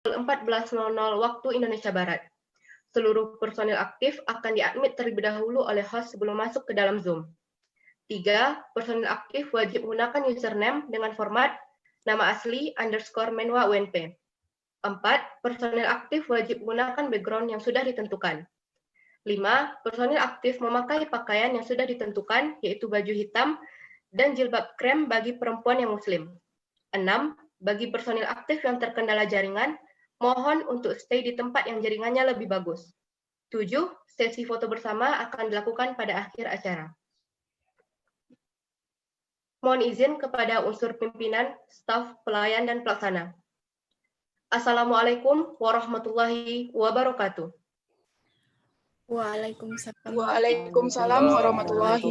14.00 waktu Indonesia Barat. Seluruh personil aktif akan diadmit terlebih dahulu oleh host sebelum masuk ke dalam Zoom. 3. Personil aktif wajib menggunakan username dengan format nama asli _menwa UNP. 4. Personil aktif wajib menggunakan background yang sudah ditentukan. 5. Personil aktif memakai pakaian yang sudah ditentukan, yaitu baju hitam dan jilbab krem bagi perempuan yang muslim. 6. Bagi personil aktif yang terkendala jaringan, mohon untuk stay di tempat yang jaringannya lebih bagus. 7. Sesi foto bersama akan dilakukan pada akhir acara. Mohon izin kepada unsur pimpinan, staf, pelayan, dan pelaksana. Assalamualaikum warahmatullahi wabarakatuh. Waalaikumsalam. Waalaikumsalam warahmatullahi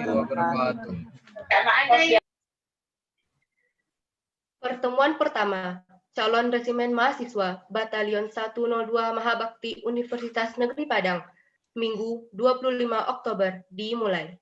wabarakatuh. Pertemuan pertama, calon resimen mahasiswa Batalion 102 Mahabakti Universitas Negeri Padang, Minggu 25 Oktober dimulai.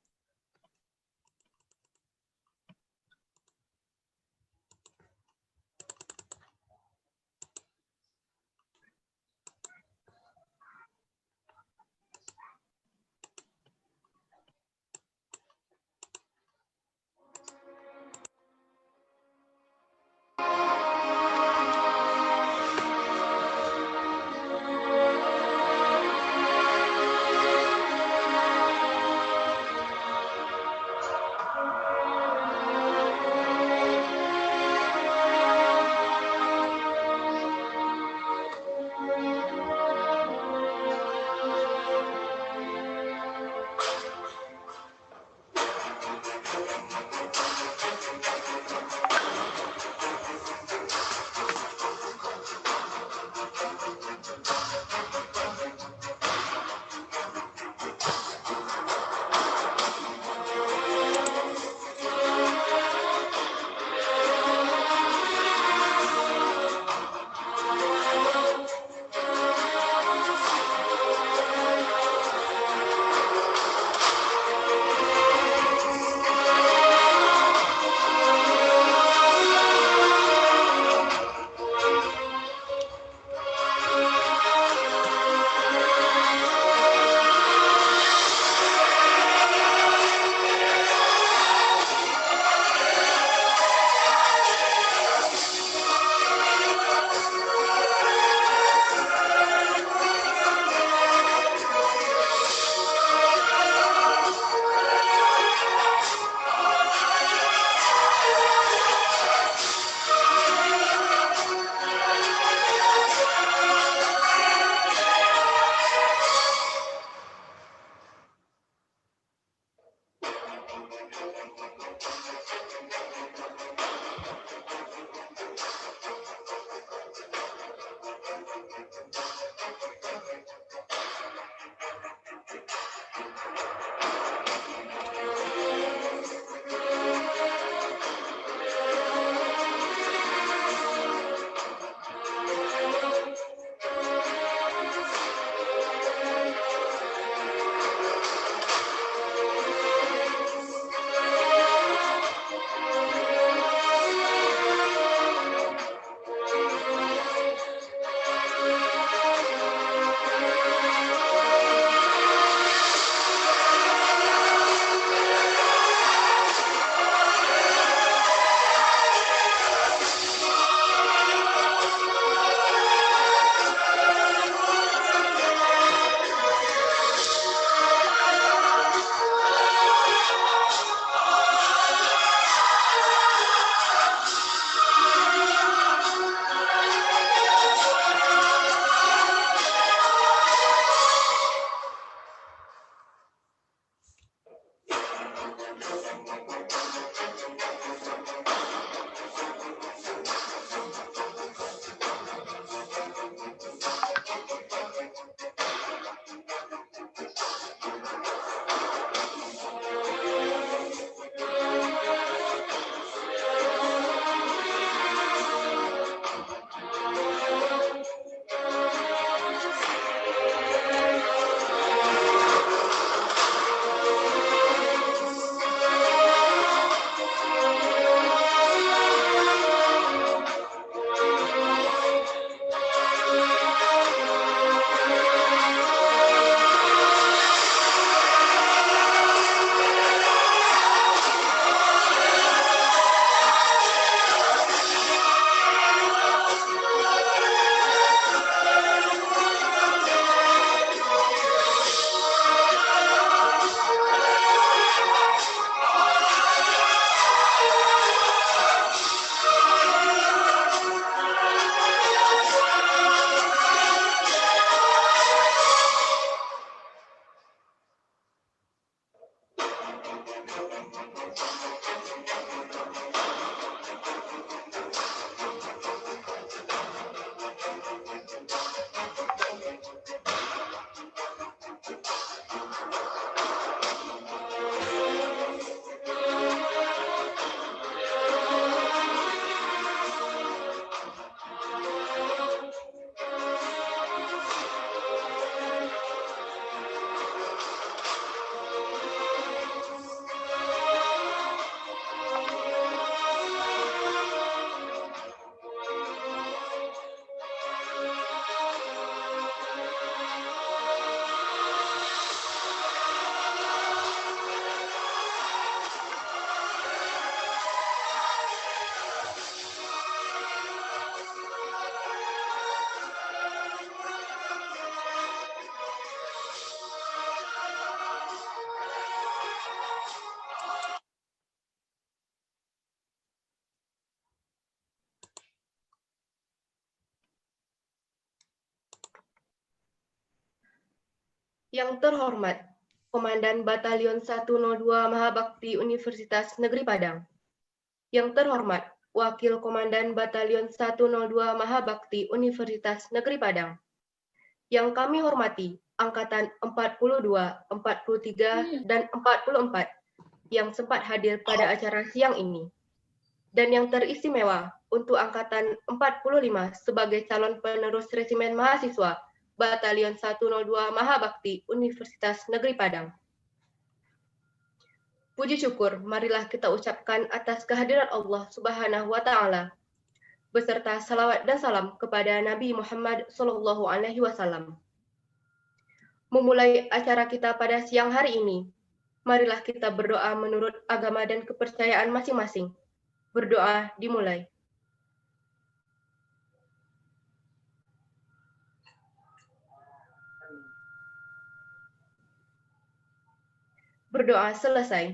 Yang terhormat, Komandan Batalion 102 Mahabakti Universitas Negeri Padang. Yang terhormat, Wakil Komandan Batalion 102 Mahabakti Universitas Negeri Padang. Yang kami hormati, Angkatan 42, 43, dan 44 yang sempat hadir pada acara siang ini. Dan yang teristimewa untuk Angkatan 45 sebagai calon penerus resimen mahasiswa Batalion 102 Mahabakti Universitas Negeri Padang. Puji syukur, marilah kita ucapkan atas kehadiran Allah Subhanahu wa Ta'ala, beserta salawat dan salam kepada Nabi Muhammad SAW. Memulai acara kita pada siang hari ini, marilah kita berdoa menurut agama dan kepercayaan masing-masing. Berdoa dimulai. Berdoa selesai.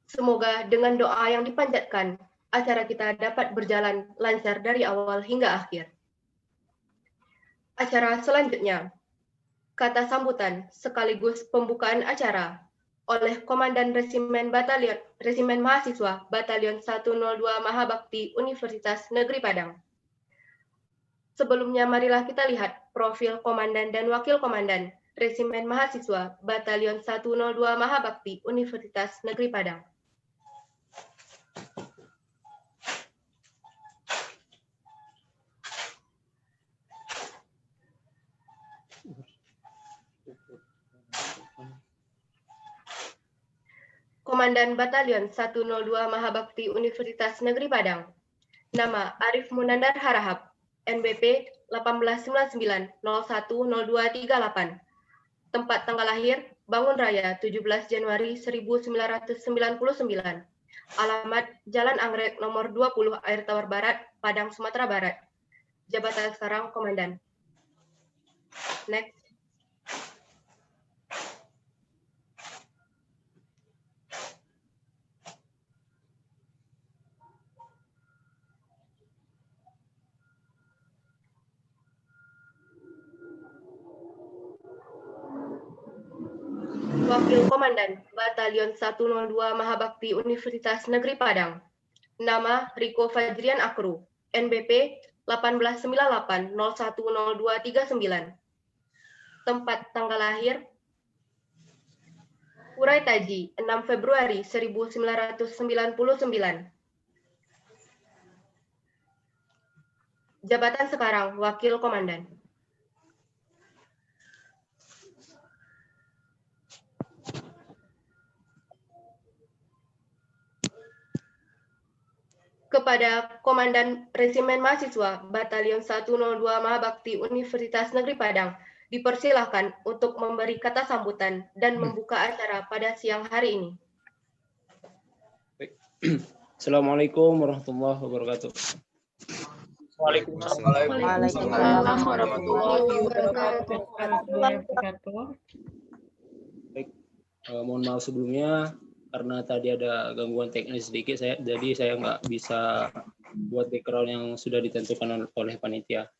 Semoga dengan doa yang dipanjatkan, acara kita dapat berjalan lancar dari awal hingga akhir. Acara selanjutnya, kata sambutan sekaligus pembukaan acara oleh Komandan Resimen Mahasiswa Batalion 102 Mahabakti Universitas Negeri Padang. Sebelumnya marilah kita lihat profil Komandan dan Wakil Komandan Resimen Mahasiswa Batalion 102 Mahabakti Universitas Negeri Padang. Komandan Batalion 102 Mahabakti Universitas Negeri Padang. Nama Arif Munandar Harahap, NBP 1899-010238. Tempat tanggal lahir, Bangun Raya, 17 Januari 1999. Alamat Jalan Anggrek nomor 20 Air Tawar Barat, Padang, Sumatera Barat. Jabatan sekarang Komandan. Next. Wakil Komandan Batalion 102 Mahabakti Universitas Negeri Padang. Nama Riko Fajrian Akru, NBP 1898-010239. Tempat tanggal lahir, Urai Taji, 6 Februari 1999. Jabatan sekarang, Wakil Komandan. Kepada Komandan Resimen Mahasiswa Batalion 102 Mahabakti Universitas Negeri Padang, dipersilahkan untuk memberi kata sambutan dan membuka acara pada siang hari ini. Assalamualaikum warahmatullahi wabarakatuh. Waalaikumsalam warahmatullahi wabarakatuh. Baik, mohon maaf sebelumnya karena tadi ada gangguan teknis sedikit, jadi saya nggak bisa buat background yang sudah ditentukan oleh panitia.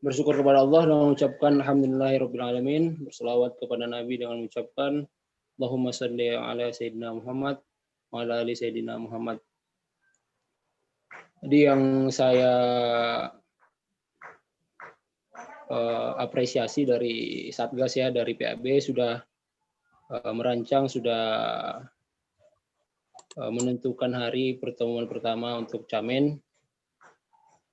Bersyukur kepada Allah dengan mengucapkan alhamdulillahirrabbilalamin, berselawat kepada Nabi dengan mengucapkan Allahumma shalli ala Sayyidina Muhammad wa ala ali Sayyidina Muhammad. Jadi yang saya apresiasi dari Satgas ya, dari PAB sudah merancang, sudah menentukan hari pertemuan pertama untuk Camen.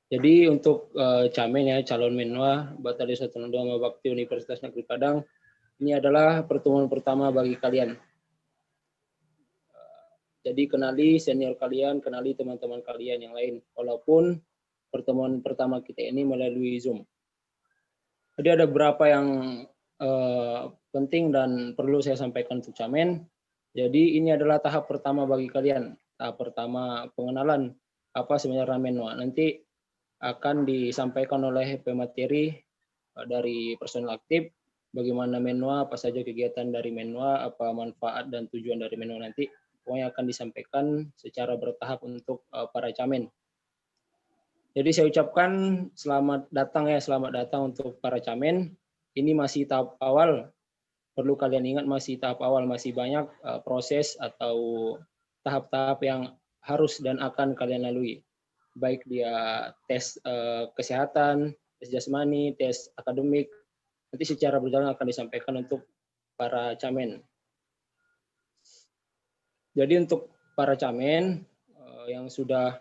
Jadi untuk Camen ya, calon menwa Batalion 102 Mahabakti Universitas Negeri Padang, ini adalah pertemuan pertama bagi kalian. Jadi kenali senior kalian, kenali teman-teman kalian yang lain, walaupun pertemuan pertama kita ini melalui Zoom. Jadi ada beberapa yang penting dan perlu saya sampaikan untuk Camen. Jadi ini adalah tahap pertama bagi kalian. Tahap pertama pengenalan apa sebenarnya menwa. Nanti akan disampaikan oleh pemateri dari personel aktif bagaimana menwa, apa saja kegiatan dari menwa, apa manfaat dan tujuan dari menwa nanti. Pokoknya akan disampaikan secara bertahap untuk para Camen. Jadi saya ucapkan selamat datang untuk para camen. Ini masih tahap awal. Perlu kalian ingat masih tahap awal, masih banyak proses atau tahap-tahap yang harus dan akan kalian lalui. Baik dia tes kesehatan, tes jasmani, tes akademik. Nanti secara berjalan akan disampaikan untuk para camen. Jadi untuk para camen yang sudah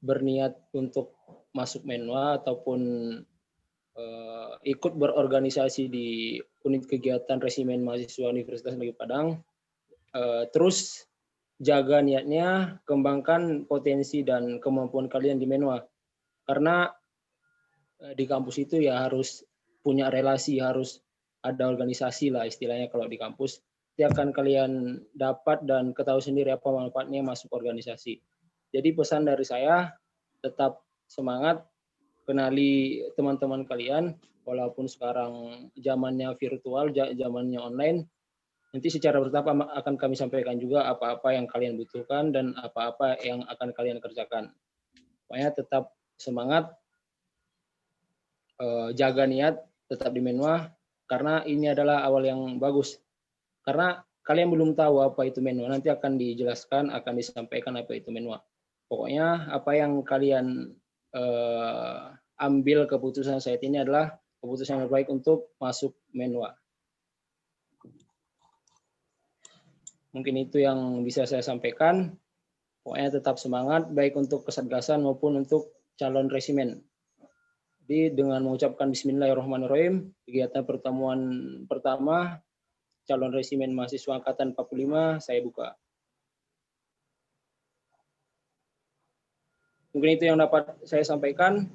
berniat untuk masuk Menwa ataupun ikut berorganisasi di unit kegiatan resimen mahasiswa Universitas Negeri Padang, terus jaga niatnya, kembangkan potensi dan kemampuan kalian di Menwa. Karena di kampus itu ya harus punya relasi, harus ada organisasi lah istilahnya kalau di kampus. Itu akan kalian dapat dan ketahui sendiri apa manfaatnya masuk organisasi. Jadi pesan dari saya, tetap semangat, kenali teman-teman kalian, walaupun sekarang zamannya virtual, zamannya online, nanti secara bertahap akan kami sampaikan juga apa-apa yang kalian butuhkan dan apa-apa yang akan kalian kerjakan. Pokoknya tetap semangat, jaga niat, tetap di Menwa, karena ini adalah awal yang bagus. Karena kalian belum tahu apa itu Menwa, nanti akan dijelaskan, akan disampaikan apa itu Menwa. Pokoknya apa yang kalian ambil keputusan saat ini adalah keputusan yang terbaik untuk masuk Menwa. Mungkin itu yang bisa saya sampaikan. Pokoknya tetap semangat, baik untuk kesatgasan maupun untuk calon resimen. Jadi dengan mengucapkan Bismillahirrahmanirrahim, kegiatan pertemuan pertama calon resimen mahasiswa angkatan 45 saya buka. Mungkin itu yang dapat saya sampaikan.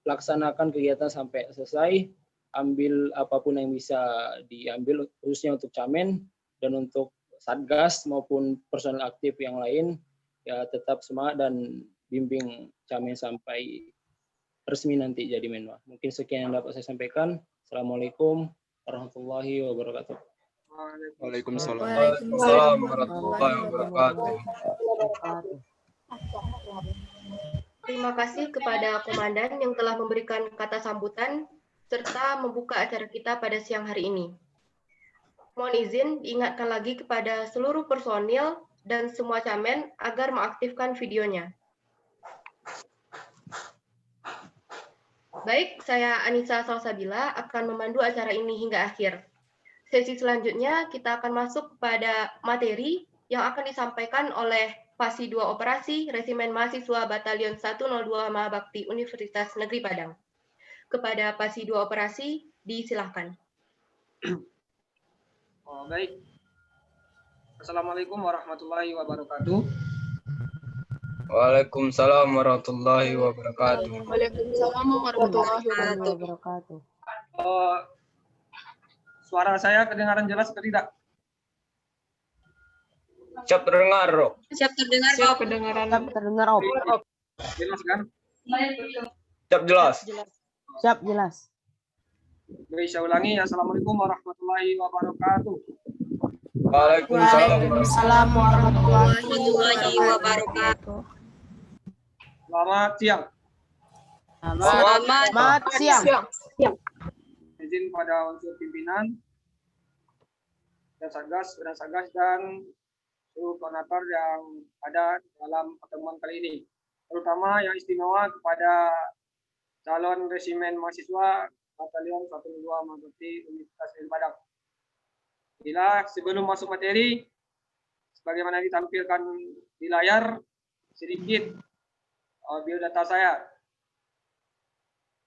Laksanakan kegiatan sampai selesai, ambil apapun yang bisa diambil khususnya untuk camen dan untuk satgas maupun personel aktif yang lain, ya tetap semangat dan bimbing camen sampai resmi nanti jadi Menwa. Mungkin sekian yang dapat saya sampaikan. Assalamualaikum warahmatullahi wabarakatuh. Waalaikumsalam. Waalaikumsalam warahmatullahi wabarakatuh. Terima kasih kepada Komandan yang telah memberikan kata sambutan serta membuka acara kita pada siang hari ini. Mohon izin diingatkan lagi kepada seluruh personil dan semua camen agar mengaktifkan videonya. Baik, saya Anissa Salsabila akan memandu acara ini hingga akhir. Sesi selanjutnya kita akan masuk kepada materi yang akan disampaikan oleh Fasi 2 Operasi Resimen Mahasiswa Batalion 102 Mahabakti Universitas Negeri Padang. Kepada Fasi 2 Operasi, disilahkan. Baik. Assalamualaikum warahmatullahi wabarakatuh. Waalaikumsalam warahmatullahi wabarakatuh. Waalaikumsalam warahmatullahi wabarakatuh. Suara saya kedengaran jelas atau tidak? Siap terdengar, Rob. Siap terdengar, Pak. Terdengar, Om. Jelas kan? Siap jelas. Siap, jelas. Baik, saya ulangi. Assalamualaikum warahmatullahi wabarakatuh. Waalaikumsalam. Waalaikumsalam Warahmatullahi wabarakatuh. Selamat siang. Selamat siang. Izin pada unsur pimpinan dan Satgas dan seluruh koordinator yang ada dalam pertemuan kali ini. Terutama yang istimewa kepada calon resimen mahasiswa Batalion 102 Mahabakti Universitas Negeri Padang. Bila sebelum masuk materi, sebagaimana ditampilkan di layar, sedikit biodata saya.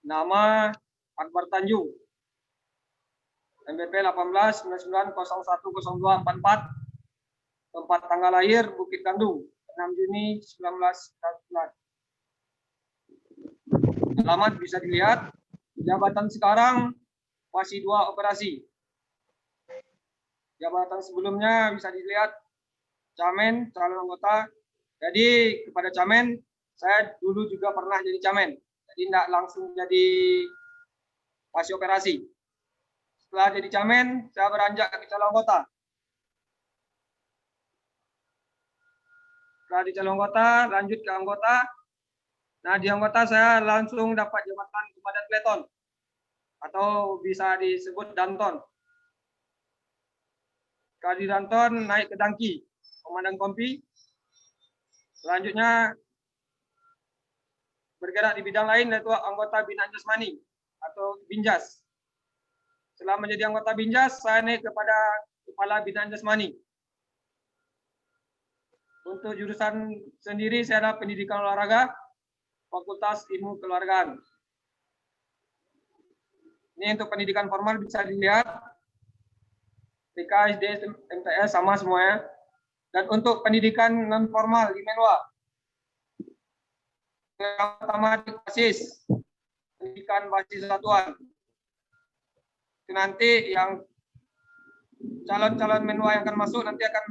Nama Akbar Tanjung, MBP 1899010244, tempat tanggal lahir Bukit Kandung, 6 Juni 1999. Alamat bisa dilihat, jabatan sekarang Fasi 2 Operasi. Jabatan sebelumnya bisa dilihat camen, calon anggota. Jadi kepada camen, saya dulu juga pernah jadi camen. Jadi tidak langsung jadi Fasi Operasi. Setelah jadi camen, saya beranjak ke calon anggota. Setelah di calon anggota, lanjut ke anggota. Nah, di anggota saya langsung dapat jabatan komandan peleton atau bisa disebut danton. Setelah di danton naik ke dangki, komandan kompi. Selanjutnya bergerak di bidang lain yaitu anggota binaan jasmani atau binjas. Setelah menjadi anggota binjas, saya naik kepada kepala binaan jasmani. Untuk jurusan sendiri saya ada pendidikan olahraga, Fakultas Ilmu Keluargaan. Ini untuk pendidikan formal bisa dilihat, TK, SD, MTS sama semuanya. Dan untuk pendidikan non formal di Menwa, yang pertama di basis, pendidikan basis satuan. Itu nanti yang calon-calon Menwa yang akan masuk nanti akan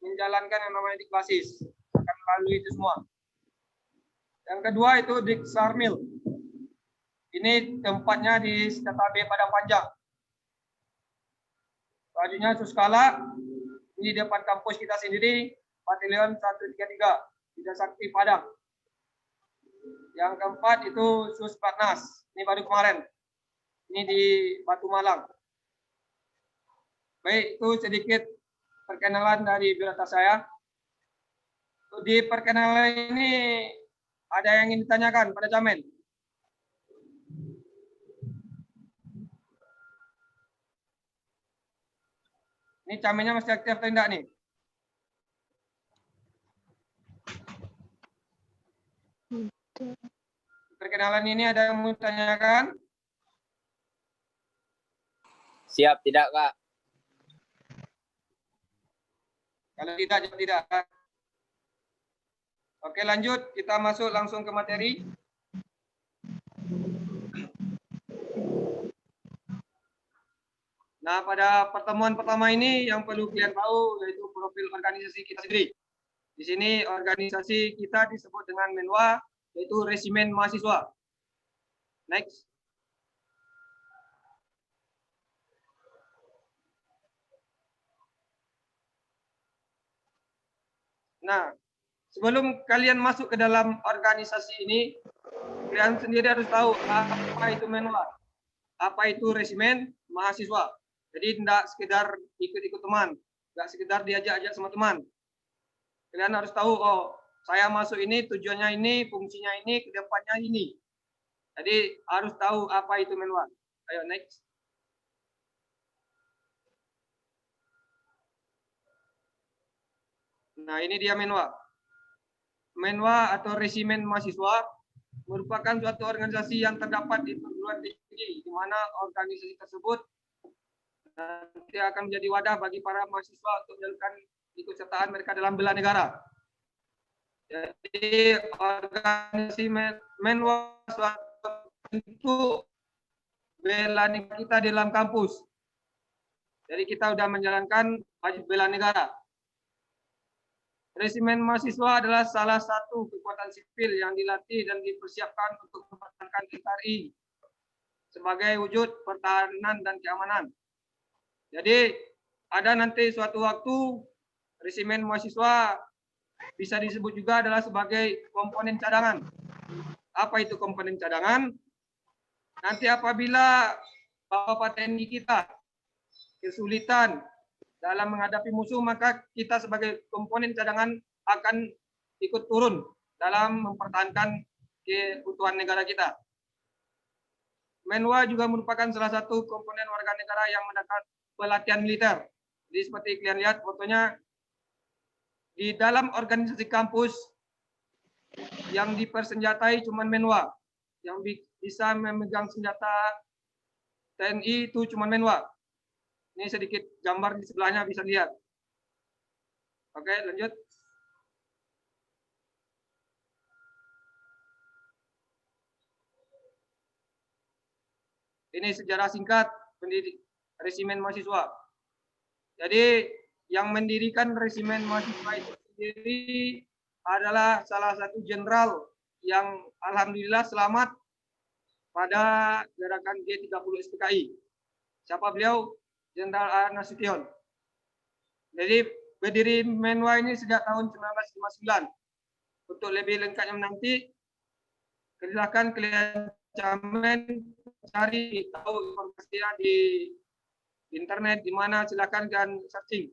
menjalankan yang namanya dik basis, akan melalui itu semua. Yang kedua itu dik sarmil. Ini tempatnya di Senjata B Padang Panjang. Selanjutnya Suskala, ini di depan kampus kita sendiri, Batalion 133, Bidang Sakti Padang. Yang keempat itu Sus Platnas, ini baru kemarin. Ini di Batu Malang. Baik, itu sedikit perkenalan dari biodata saya. Di perkenalan ini ada yang ingin ditanyakan pada Jamin? Ini Jaminnya masih aktif atau tidak nih? Perkenalan ini ada yang mau ditanyakan? Siap, tidak, Kak. Kalau tidak, jawab tidak. Oke, lanjut. Kita masuk langsung ke materi. Nah, pada pertemuan pertama ini yang perlu kalian tahu yaitu profil organisasi kita sendiri. Di sini organisasi kita disebut dengan Menwa, yaitu Resimen Mahasiswa. Next. Nah, sebelum kalian masuk ke dalam organisasi ini, kalian sendiri harus tahu apa itu Menwa, apa itu Resimen Mahasiswa. Jadi tidak sekedar ikut-ikut teman, tidak sekedar diajak-ajak sama teman. Kalian harus tahu, oh saya masuk ini, tujuannya ini, fungsinya ini, kedepannya ini. Jadi harus tahu apa itu Menwa. Ayo next. Nah ini dia Menwa. Menwa atau Resimen Mahasiswa merupakan suatu organisasi yang terdapat di perguruan tinggi, di mana organisasi tersebut nanti akan menjadi wadah bagi para mahasiswa untuk menjalankan ikutsertaan mereka dalam bela negara. Jadi organisasi Menwa suatu bentuk bela negara kita di dalam kampus. Jadi kita sudah menjalankan wajib bela negara. Resimen Mahasiswa adalah salah satu kekuatan sipil yang dilatih dan dipersiapkan untuk mempertahankan NKRI sebagai wujud pertahanan dan keamanan. Jadi ada nanti suatu waktu Resimen Mahasiswa bisa disebut juga adalah sebagai komponen cadangan. Apa itu komponen cadangan? Nanti apabila Bapak TNI kita kesulitan dalam menghadapi musuh, maka kita sebagai komponen cadangan akan ikut turun dalam mempertahankan keutuhan negara kita. Menwa juga merupakan salah satu komponen warga negara yang mendapat pelatihan militer. Jadi seperti kalian lihat fotonya, di dalam organisasi kampus yang dipersenjatai cuma Menwa. Yang bisa memegang senjata TNI itu cuma Menwa. Ini sedikit gambar di sebelahnya bisa lihat. Oke, lanjut. Ini sejarah singkat Resimen Mahasiswa. Jadi yang mendirikan Resimen Mahasiswa itu sendiri adalah salah satu jenderal yang alhamdulillah selamat pada gerakan G30 SPKI. Siapa beliau? Jenderal A. Nasution. Jadi berdiri Menwa ini sejak tahun 1959. Untuk lebih lengkapnya nanti, silakan kalian Camen cari tahu informasinya di internet di mana, silakan kalian searching.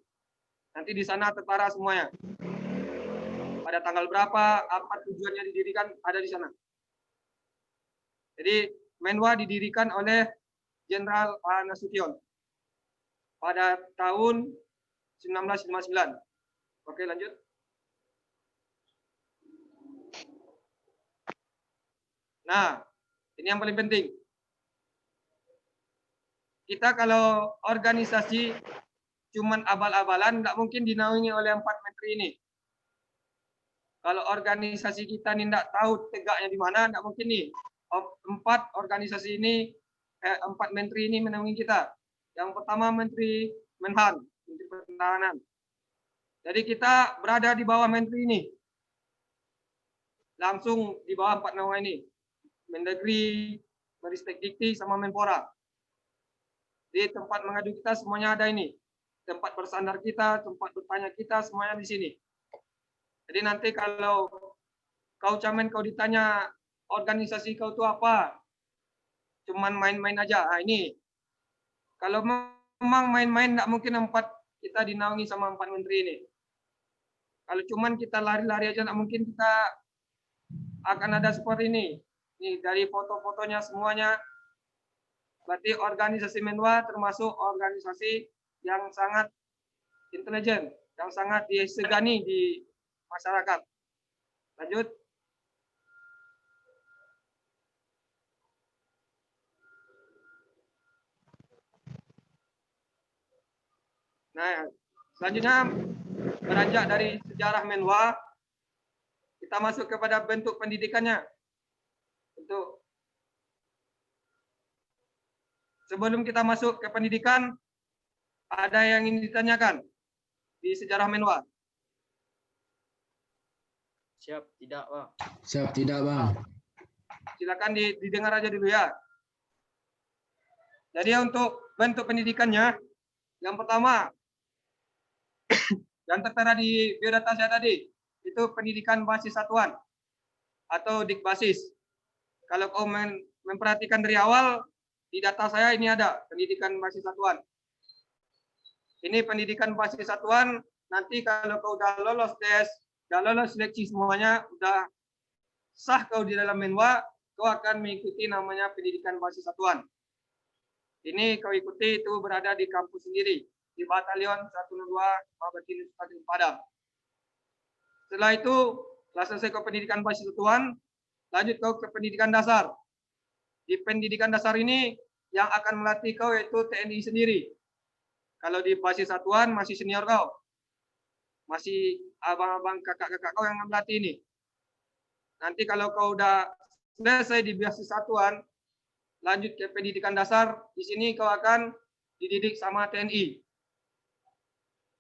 Nanti di sana tertara semuanya. Pada tanggal berapa, apa tujuannya didirikan, ada di sana. Jadi Menwa didirikan oleh Jenderal Nasution pada tahun 1959. Oke, lanjut. Nah, ini yang paling penting. Kita kalau organisasi cuman abal-abalan, nggak mungkin dinaungi oleh 4 menteri ini. Kalau organisasi kita ini nggak tahu tegaknya di mana, nggak mungkin nih. 4 organisasi ini, 4 menteri ini menaungi kita. Yang pertama Menteri Menhan, Menteri Pertahanan. Jadi kita berada di bawah menteri ini. Langsung di bawah 4 nama ini. Mendagri, Menristek Dikti, sama Menpora. Di tempat mengadu kita semuanya ada ini. Tempat bersandar kita, tempat bertanya kita, semuanya di sini. Jadi nanti kalau kau Camen, kau ditanya organisasi kau itu apa? Cuman main-main aja. Nah, ini. Kalau memang main-main, nggak mungkin 4 kita dinaungi sama 4 menteri ini. Kalau cuman kita lari-lari aja, nggak mungkin kita akan ada seperti ini. Ini dari foto-fotonya semuanya. Berarti organisasi Menwa termasuk organisasi yang sangat intelijen, yang sangat disegani di masyarakat. Lanjut. Nah, selanjutnya beranjak dari sejarah Menwa, kita masuk kepada bentuk pendidikannya. Sebelum kita masuk ke pendidikan, ada yang ingin ditanyakan di sejarah Menwa. Siap, tidak, Bang. Siap, tidak, Bang. Silakan didengar aja dulu ya. Jadi untuk bentuk pendidikannya, yang pertama, yang tertera di biodata saya tadi, itu pendidikan basis satuan atau dikbasis. Kalau kau memperhatikan dari awal, di data saya ini ada pendidikan basis satuan. Ini pendidikan basis satuan, nanti kalau kau udah lolos tes, udah lolos seleksi semuanya, udah sah kau di dalam Menwa, kau akan mengikuti namanya pendidikan basis satuan. Ini kau ikuti itu berada di kampus sendiri, di Batalion 102 Mabatinus Padang. Setelah itu, setelah selesai kau pendidikan basis satuan, lanjut kau ke pendidikan dasar. Di pendidikan dasar ini yang akan melatih kau yaitu TNI sendiri. Kalau di basis satuan masih senior kau. Masih abang-abang kakak-kakak kau yang melatih ini. Nanti kalau kau udah selesai di basis satuan, lanjut ke pendidikan dasar, di sini kau akan dididik sama TNI.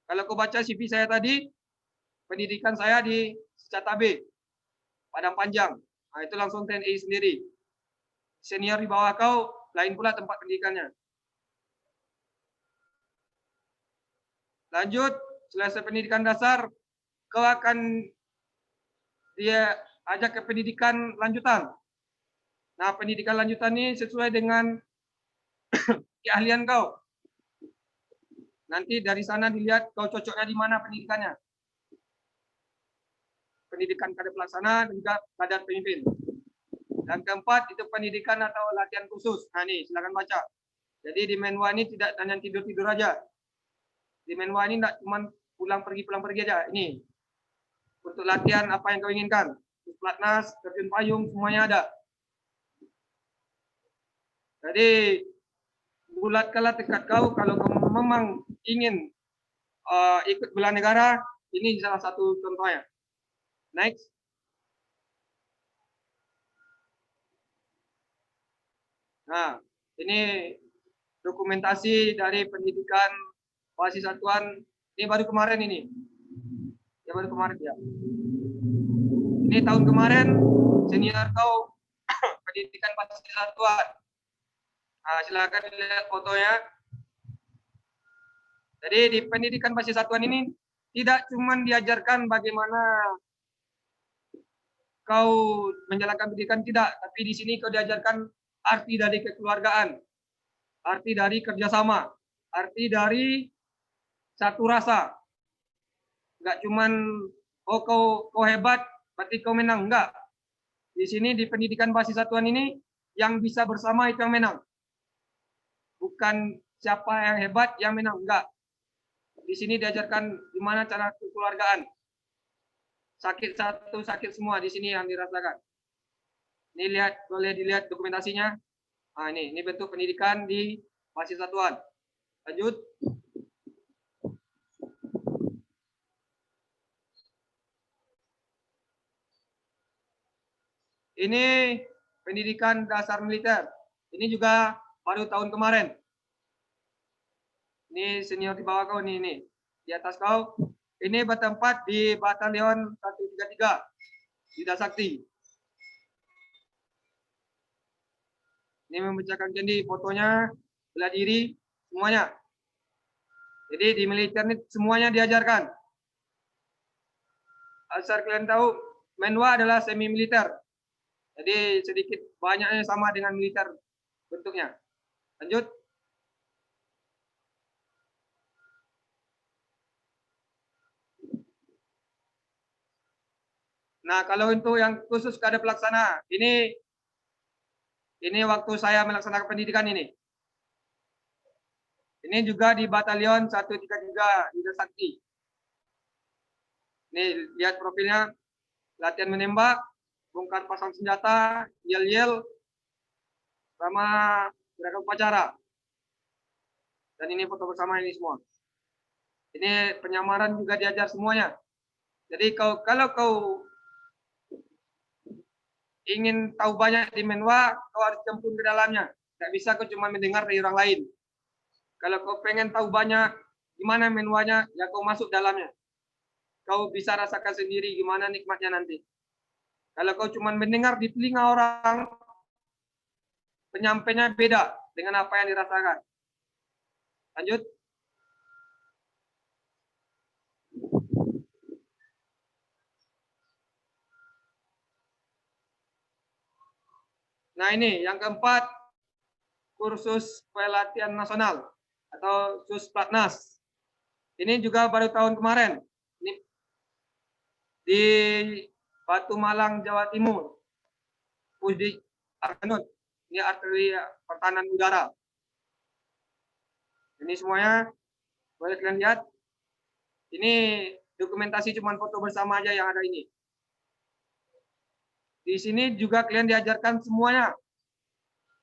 Kalau kau baca CV saya tadi, pendidikan saya di Secatabe, Padang Panjang. Nah, itu langsung TNI sendiri. Senior di bawah kau, lain pula tempat pendidikannya. Lanjut, selesai pendidikan dasar, kau akan dia ajak ke pendidikan lanjutan. Nah, pendidikan lanjutan ini sesuai dengan keahlian kau. Nanti dari sana dilihat kau cocoknya di mana pendidikannya. Pendidikan kader pelaksana dan juga kader pemimpin. Dan keempat itu pendidikan atau latihan khusus. Nah ini silakan baca. Jadi di Menwa ini tidak hanya tidur-tidur aja. Di Menwa ini tidak cuma pulang pergi aja. Ini untuk latihan apa yang kau inginkan. Platnas, terjun payung, semuanya ada. Jadi bulatkanlah tekad kau kalau kau memang ingin ikut bela negara. Ini salah satu contohnya. Next. Nah, ini dokumentasi dari pendidikan basis satuan. Ini baru kemarin ini. Ya baru kemarin ya. Ini tahun kemarin senior kau pendidikan basis satuan. Nah, silakan lihat fotonya. Jadi di pendidikan basis satuan ini tidak cuma diajarkan bagaimana kau menjalankan pendidikan, tidak, tapi di sini kau diajarkan arti dari kekeluargaan, arti dari kerjasama, arti dari satu rasa. Enggak cuman oh kau hebat berarti kau menang, enggak. Di sini di pendidikan basis satuan ini yang bisa bersama itu yang menang. Bukan siapa yang hebat yang menang, enggak. Di sini diajarkan gimana cara kekeluargaan. Sakit satu, sakit semua di sini yang dirasakan. Ini lihat, boleh dilihat dokumentasinya. Nah, ini bentuk pendidikan di basis satuan. Lanjut. Ini pendidikan dasar militer. Ini juga baru tahun kemarin. Ini senior di bawah kau ini. Di atas kau. Ini bertempat di Batalion 133 di Dasakti. Ini membacakan janji, fotonya, bela diri, semuanya. Jadi di militer ini semuanya diajarkan. Asal kalian tahu, Menwa adalah semi militer. Jadi sedikit banyaknya sama dengan militer bentuknya. Lanjut. Nah, kalau untuk yang khusus kada pelaksana, ini waktu saya melaksanakan pendidikan ini. Ini juga di Batalion 133 di Dasakti. Ini lihat profilnya, latihan menembak, bongkar pasang senjata, yel-yel, sama gerakan upacara. Dan ini foto bersama ini semua. Ini penyamaran juga diajar semuanya. Jadi kalau kau ingin tahu banyak di Menwa, kau harus cemplung ke dalamnya. Tidak bisa kau cuma mendengar dari orang lain. Kalau kau pengen tahu banyak gimana Menwanya, ya kau masuk dalamnya. Kau bisa rasakan sendiri gimana nikmatnya nanti. Kalau kau cuma mendengar di telinga orang, penyampainya beda dengan apa yang dirasakan. Lanjut. Nah ini yang keempat, kursus pelatihan nasional atau Susplatnas. Ini juga baru tahun kemarin. Ini di Batu Malang, Jawa Timur. Pusdik Arkanut. Ini artileri pertahanan udara. Ini semuanya boleh kalian lihat. Ini dokumentasi cuma foto bersama aja yang ada ini. Di sini juga kalian diajarkan semuanya.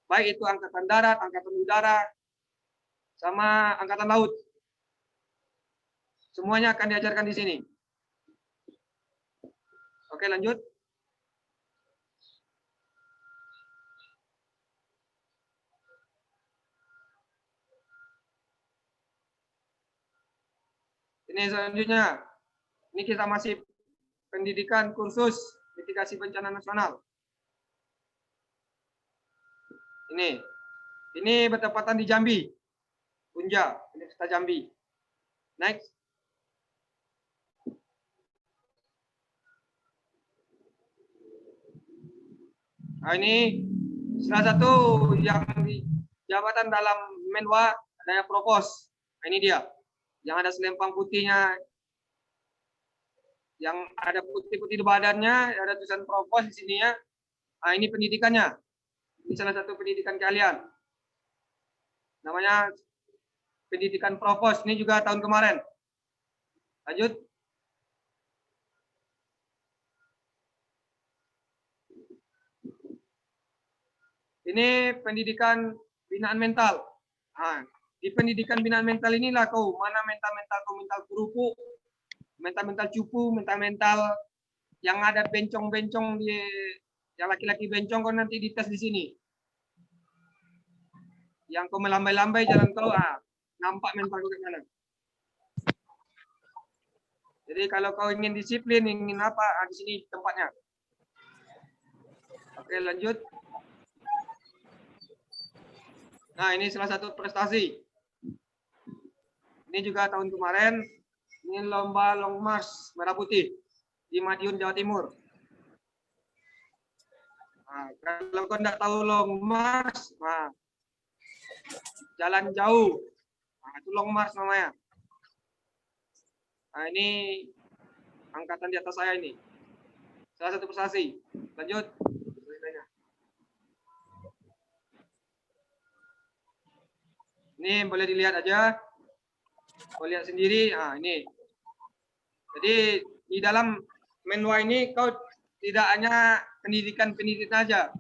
Baik itu angkatan darat, angkatan udara, sama angkatan laut. Semuanya akan diajarkan di sini. Oke, lanjut. Ini selanjutnya. Ini kita masih pendidikan kursus mitigasi bencana nasional. Ini bertepatan di Jambi. Unja, Universitas Jambi. Next. Nah, ini salah satu yang di jabatan dalam Menwa adanya Provos. Nah, ini dia. Yang ada selempang putihnya, yang ada putih-putih di badannya, ada tulisan Provos di sininya. Nah, ini pendidikannya. Ini salah satu pendidikan kalian. Namanya pendidikan Provos. Ini juga tahun kemarin. Lanjut. Ini pendidikan binaan mental. Nah, di pendidikan binaan mental inilah kau mana mental-mental kau, mental kerupuk, mental-mental cupu, mental-mental yang ada bencong-bencong di yang laki-laki bencong kau nanti dites di sini. Yang kau melambai-lambai jalan kau, nampak mental kau ke mana. Jadi kalau kau ingin disiplin, ingin apa, di sini tempatnya. Oke, lanjut. Nah, ini salah satu prestasi. Ini juga tahun kemarin. Ini lomba long march merah putih di Madiun, Jawa Timur. Nah, kalau kau tidak tahu long march, nah, jalan jauh. Nah, itu long march namanya. Nah, ini angkatan di atas saya ini. Salah satu prestasi. Lanjut. Ini boleh dilihat aja. Boleh lihat sendiri. Nah, ini. Jadi di dalam menwa ini kau tidak hanya pendidikan aja,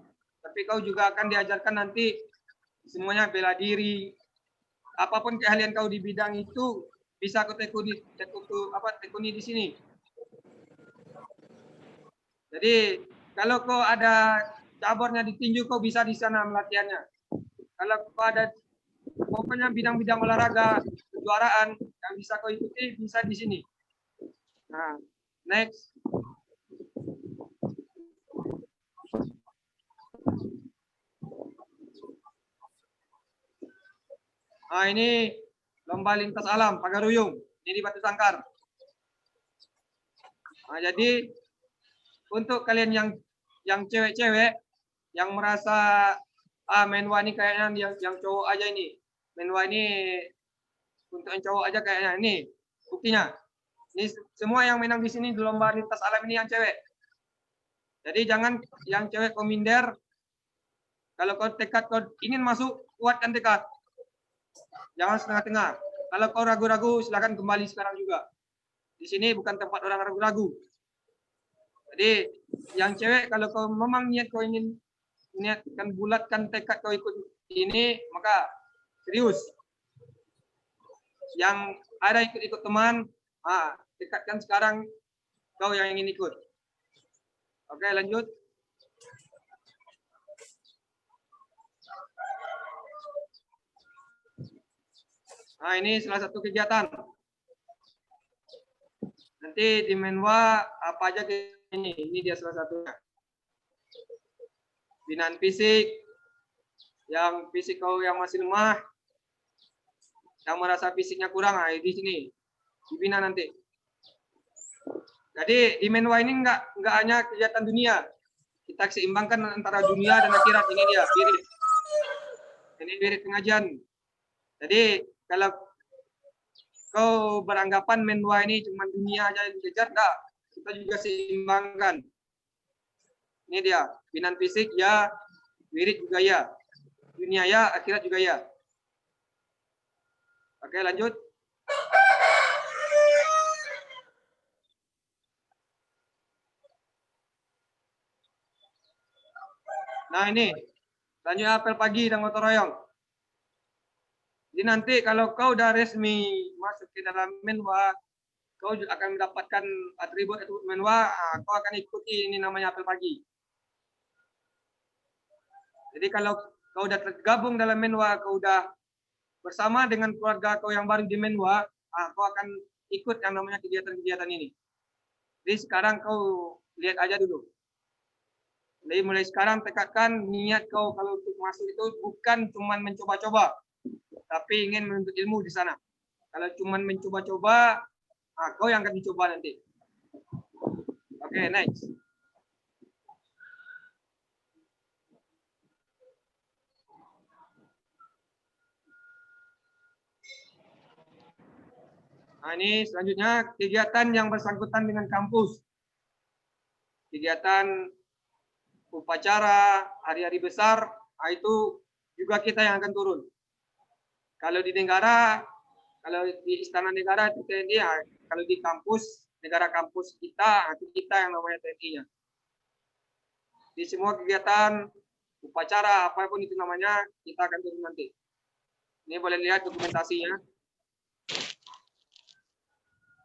tapi kau juga akan diajarkan nanti semuanya bela diri. Apapun keahlian kau di bidang itu bisa kau tekuni di sini. Jadi kalau kau ada cabornya di tinju, kau bisa di sana melatihannya. Kalau kau ada pokoknya bidang-bidang olahraga kejuaraan yang bisa kau ikuti, bisa di sini. Nah, next. Nah, ini lomba lintas alam Pagaruyung. Ini di Batu Sangkar. Nah, jadi untuk kalian yang cewek-cewek yang merasa menwa ini kayaknya yang cowok aja ini. Menwa ini untuk yang cowok aja kayaknya. Ini buktinya. Ini semua yang menang di sini di lomba lintas alam ini yang cewek. Jadi jangan yang cewek kau minder. Kalau kau tekad kau ingin masuk, kuatkan tekad. Jangan setengah-tengah. Kalau kau ragu-ragu, silakan kembali sekarang juga. Di sini bukan tempat orang ragu-ragu. Jadi yang cewek kalau kau memang niat kau ingin niatkan bulatkan tekad kau ikut ini, maka serius. Yang ada ikut-ikut teman, tekadkan sekarang kau yang ingin ikut. Oke, lanjut. Nah, ini salah satu kegiatan. Nanti di menwa apa aja ini dia salah satunya. Binaan fisik, yang fisik kau yang masih lemah, yang merasa fisiknya kurang, di sini dibina nanti. Jadi di menwa ini enggak hanya kegiatan dunia, kita seimbangkan antara dunia dan akhirat. Ini dia wirid. Ini wirid pengajian. Jadi kalau kau beranggapan menwa ini cuma dunia aja yang dikejar, enggak. Kita juga seimbangkan. Ini dia, binaan fisik ya, wirid juga ya. Dunia ya, akhirat juga ya. Oke, lanjut. Nah, ini lanjut apel pagi dan gotong royong. Jadi nanti kalau kau udah resmi masuk ke dalam menwa, kau akan mendapatkan atribut menwa, kau akan ikuti ini namanya apel pagi. Jadi kalau kau udah tergabung dalam menwa, kau udah bersama dengan keluarga kau yang baru di menwa, kau akan ikut yang namanya kegiatan-kegiatan ini. Jadi sekarang kau lihat aja dulu. Jadi mulai sekarang tekadkan niat kau kalau untuk masuk itu bukan cuma mencoba-coba, tapi ingin menuntut ilmu di sana. Kalau cuma mencoba-coba, kau yang akan dicoba nanti. Oke, next. Nah, ini selanjutnya kegiatan yang bersangkutan dengan kampus. Kegiatan upacara, hari-hari besar, itu juga kita yang akan turun. Kalau di negara, kalau di istana negara itu TNI, kalau di kampus, negara kampus kita, itu kita yang namanya TNI-nya. Di semua kegiatan, upacara, apapun itu namanya, kita akan turun nanti. Ini boleh lihat dokumentasinya.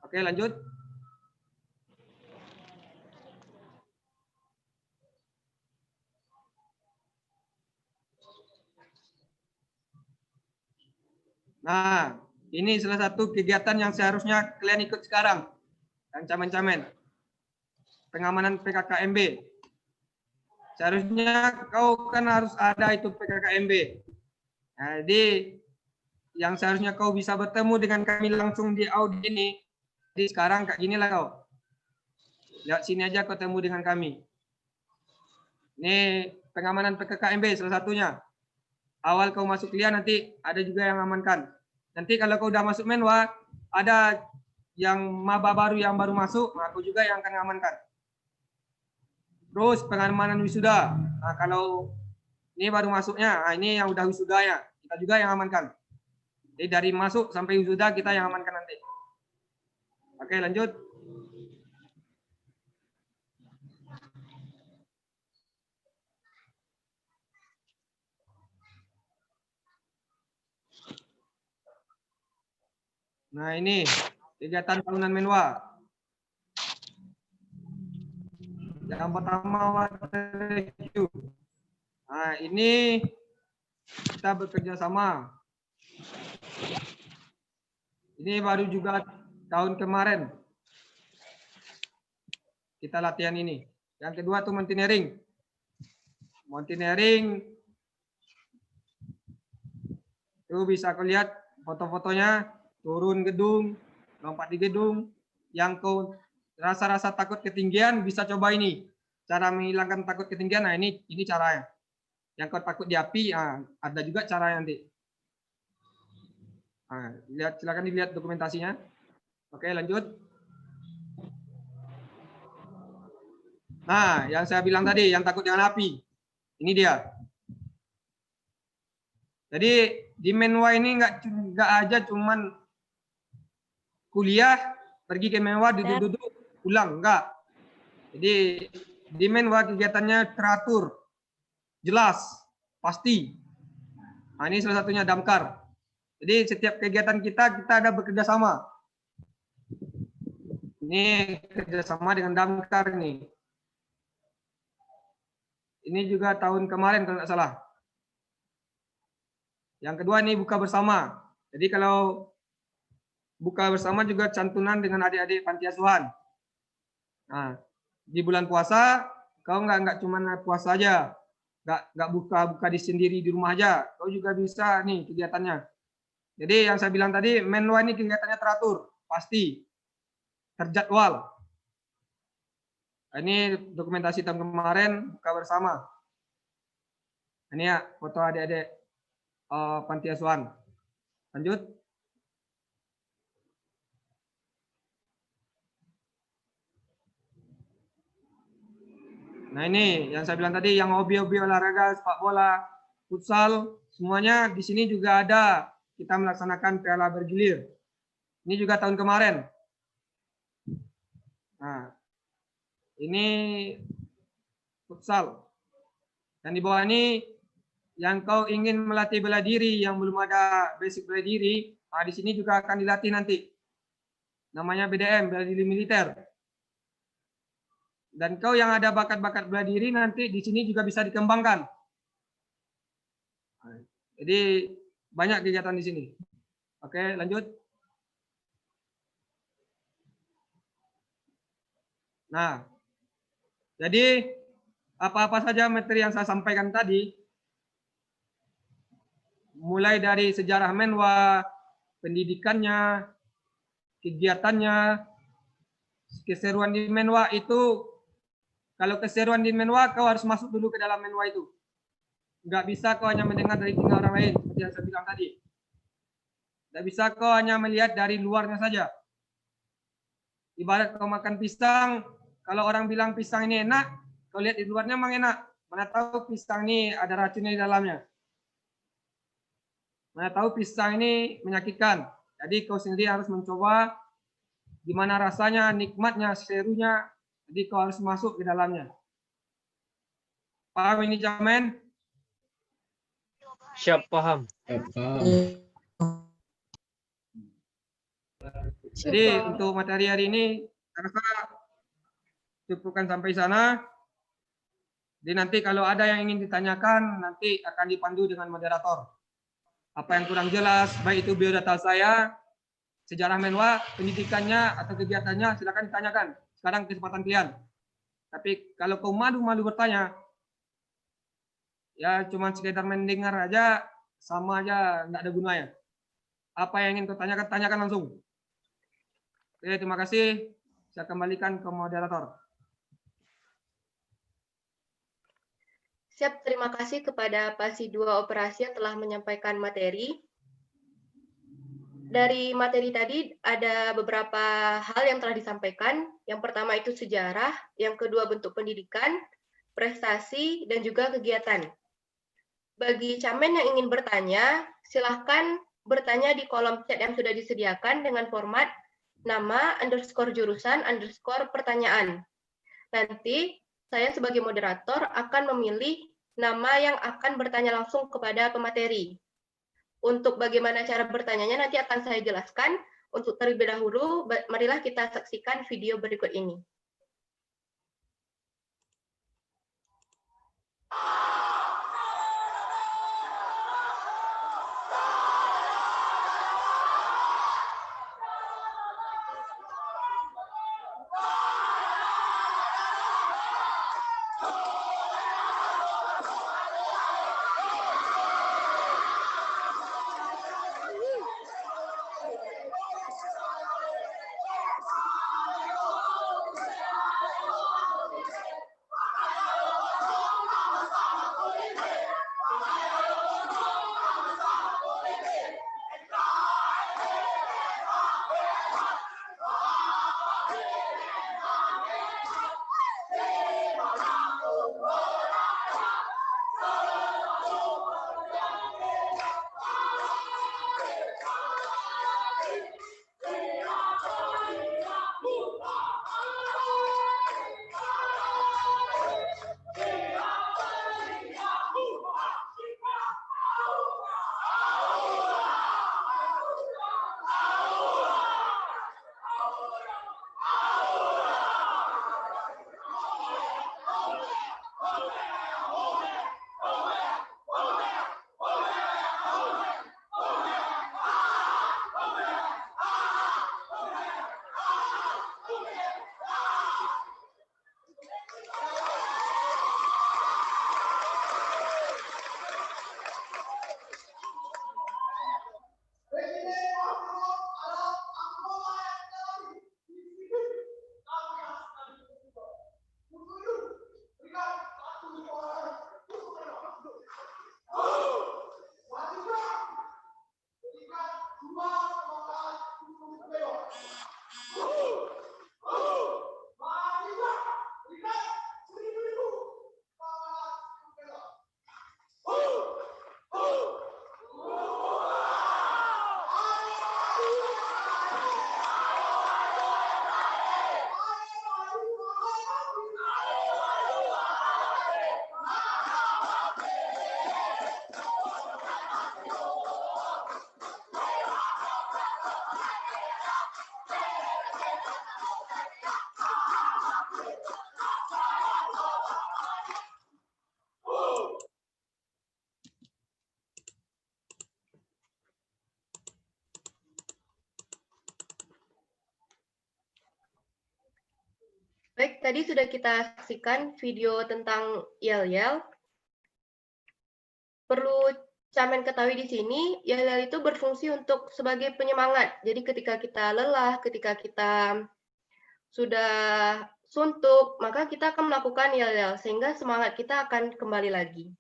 Oke, lanjut. Nah, ini salah satu kegiatan yang seharusnya kalian ikut sekarang. Yang camen-camen. Pengamanan PKKMB. Seharusnya kau kan harus ada itu PKKMB. Nah, jadi yang seharusnya kau bisa bertemu dengan kami langsung di Audi ini, Jadi sekarang kayak gini lah kau. Lihat sini aja kau temu dengan kami. Ini pengamanan PKKMB salah satunya. Awal kau masuk kuliah nanti ada juga yang amankan. Nanti kalau kau udah masuk Menwa, ada yang maba baru yang baru masuk, aku juga yang akan amankan. Terus pengamanan wisuda. Nah, kalau ini baru masuknya, nah ini yang udah wisudanya, kita juga yang amankan. Jadi dari masuk sampai wisuda kita yang amankan nanti. Oke, lanjut. Nah, ini kegiatan tahunan Menwa. Yang pertama water review. Nah, ini kita bekerja sama. Ini baru juga tahun kemarin kita latihan ini. Yang kedua tuh mountaineering. Mountaineering itu bisa kau lihat foto-fotonya, turun gedung, lompat di gedung. Yang kau rasa-rasa takut ketinggian bisa coba ini. Cara menghilangkan takut ketinggian. Nah, ini caranya. Yang kau takut di api, ada juga cara nanti. Nah, silakan dilihat dokumentasinya. Oke, lanjut. Nah, yang saya bilang tadi, yang takut dengan api. Ini dia. Jadi di Menwa ini nggak aja cuman kuliah, pergi ke Menwa, duduk-duduk, pulang. Enggak. Jadi di Menwa kegiatannya teratur, jelas, pasti. Nah, ini salah satunya damkar. Jadi setiap kegiatan kita ada bekerja sama. Ini kerjasama dengan damkar nih. Ini juga tahun kemarin kalau nggak salah. Yang kedua ini buka bersama. Jadi kalau buka bersama juga cantunan dengan adik-adik panti asuhan. Nah, di bulan puasa kau nggak cuma puasa aja, nggak buka di sendiri di rumah aja. Kau juga bisa nih kegiatannya. Jadi yang saya bilang tadi, Menwa ini kegiatannya teratur, pasti terjadwal. Ini dokumentasi tahun kemarin buka bersama. Ini ya foto adik-adik panti asuhan. Lanjut. Nah, ini yang saya bilang tadi, yang hobi-hobi olahraga, sepak bola, futsal, semuanya di sini juga ada. Kita melaksanakan piala bergilir. Ini juga tahun kemarin. Nah, ini futsal. Dan di bawah ini, yang kau ingin melatih bela diri, yang belum ada basic bela diri, di sini juga akan dilatih nanti. Namanya BDM, bela diri militer. Dan kau yang ada bakat-bakat bela diri nanti di sini juga bisa dikembangkan. Jadi banyak kegiatan di sini. Oke, lanjut. Nah, jadi apa-apa saja materi yang saya sampaikan tadi, mulai dari sejarah Menwa, pendidikannya, kegiatannya, keseruan di Menwa itu, kalau keseruan di Menwa kau harus masuk dulu ke dalam Menwa itu. Nggak bisa kau hanya mendengar dari tinggal orang lain, seperti yang saya bilang tadi. Nggak bisa kau hanya melihat dari luarnya saja. Ibarat kau makan pisang, kalau orang bilang pisang ini enak, kau lihat di luarnya memang enak. Mana tahu pisang ini ada racunnya di dalamnya. Mana tahu pisang ini menyakitkan. Jadi kau sendiri harus mencoba gimana rasanya, nikmatnya, serunya. Jadi kau harus masuk ke dalamnya. Paham ini, Jamin? Siap, paham. Jadi untuk materi hari ini, saya rasa cukupkan sampai sana. Jadi nanti kalau ada yang ingin ditanyakan, nanti akan dipandu dengan moderator. Apa yang kurang jelas, baik itu biodata saya, sejarah Menwa, pendidikannya atau kegiatannya, silakan ditanyakan. Sekarang kesempatan kalian. Tapi kalau kau malu-malu bertanya, ya cuma sekedar mendengar aja, sama aja nggak ada gunanya. Apa yang ingin kau tanyakan, tanyakan langsung. Oke, terima kasih. Saya kembalikan ke moderator. Siap, terima kasih kepada Pasi 2 Operasi yang telah menyampaikan materi. Dari materi tadi ada beberapa hal yang telah disampaikan. Yang pertama itu sejarah, yang kedua bentuk pendidikan, prestasi, dan juga kegiatan. Bagi Camen yang ingin bertanya, silahkan bertanya di kolom chat yang sudah disediakan dengan format nama _jurusan _pertanyaan. Nanti saya sebagai moderator akan memilih nama yang akan bertanya langsung kepada pemateri. Untuk bagaimana cara bertanyanya nanti akan saya jelaskan. Untuk terlebih dahulu, marilah kita saksikan video berikut ini. Baik, tadi sudah kita saksikan video tentang yel-yel. Perlu Camen ketahui di sini, yel-yel itu berfungsi untuk sebagai penyemangat. Jadi ketika kita lelah, ketika kita sudah suntuk, maka kita akan melakukan yel-yel, sehingga semangat kita akan kembali lagi.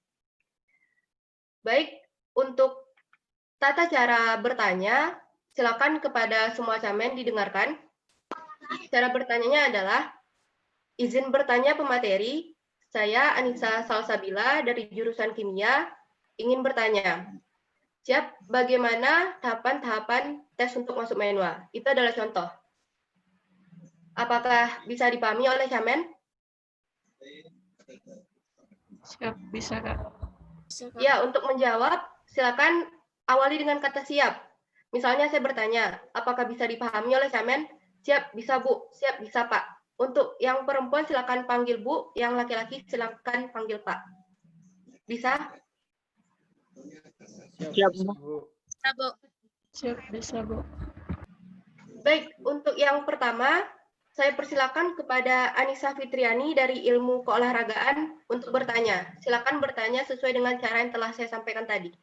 Baik, untuk tata cara bertanya, silakan kepada semua Camen didengarkan. Cara bertanyanya adalah, izin bertanya pemateri, saya Anissa Salsabila dari jurusan Kimia, ingin bertanya. Siap, bagaimana tahapan-tahapan tes untuk masuk manual? Itu adalah contoh. Apakah bisa dipahami oleh Camen? Siap, bisa Kak. Ya, untuk menjawab, silakan awali dengan kata siap. Misalnya saya bertanya, apakah bisa dipahami oleh Camen? Siap, bisa Bu. Siap, bisa Pak. Untuk yang perempuan silakan panggil Bu, yang laki-laki silakan panggil Pak. Bisa? Siap, Bu. Siap, bisa Bu. Baik, untuk yang pertama, saya persilakan kepada Anissa Fitriani dari Ilmu Keolahragaan untuk bertanya. Silakan bertanya sesuai dengan cara yang telah saya sampaikan tadi.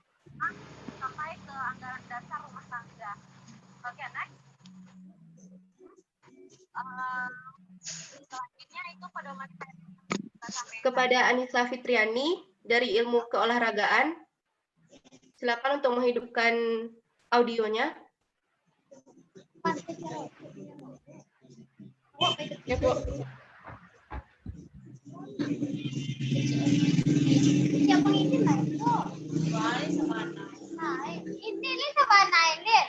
Sampai ke anggaran dasar rumah tangga. Oke, next. Kepada Anissa Fitriani dari Ilmu Keolahragaan, silakan untuk menghidupkan audionya. Ya, Bu. Siapa ini lah itu? Ini sama ini.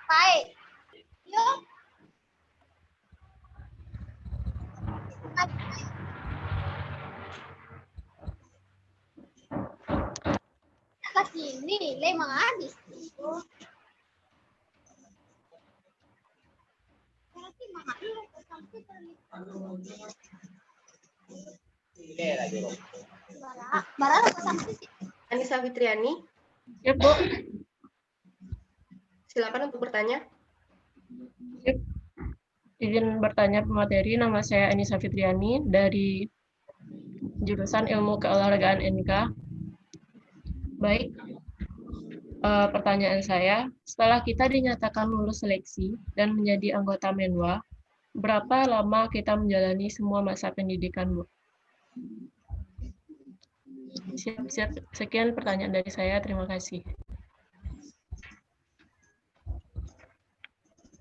Baik. Yuk. Ke sini, lemang habis. Anissa Fitriani, Ya, Bu. silakan untuk bertanya. Izin bertanya pemateri, nama saya Anissa Fitriani dari jurusan Ilmu Keolahragaan NK. Baik, pertanyaan saya, setelah kita dinyatakan lulus seleksi dan menjadi anggota Menwa, berapa lama kita menjalani semua masa pendidikan, Bu? Sekian pertanyaan dari saya, terima kasih.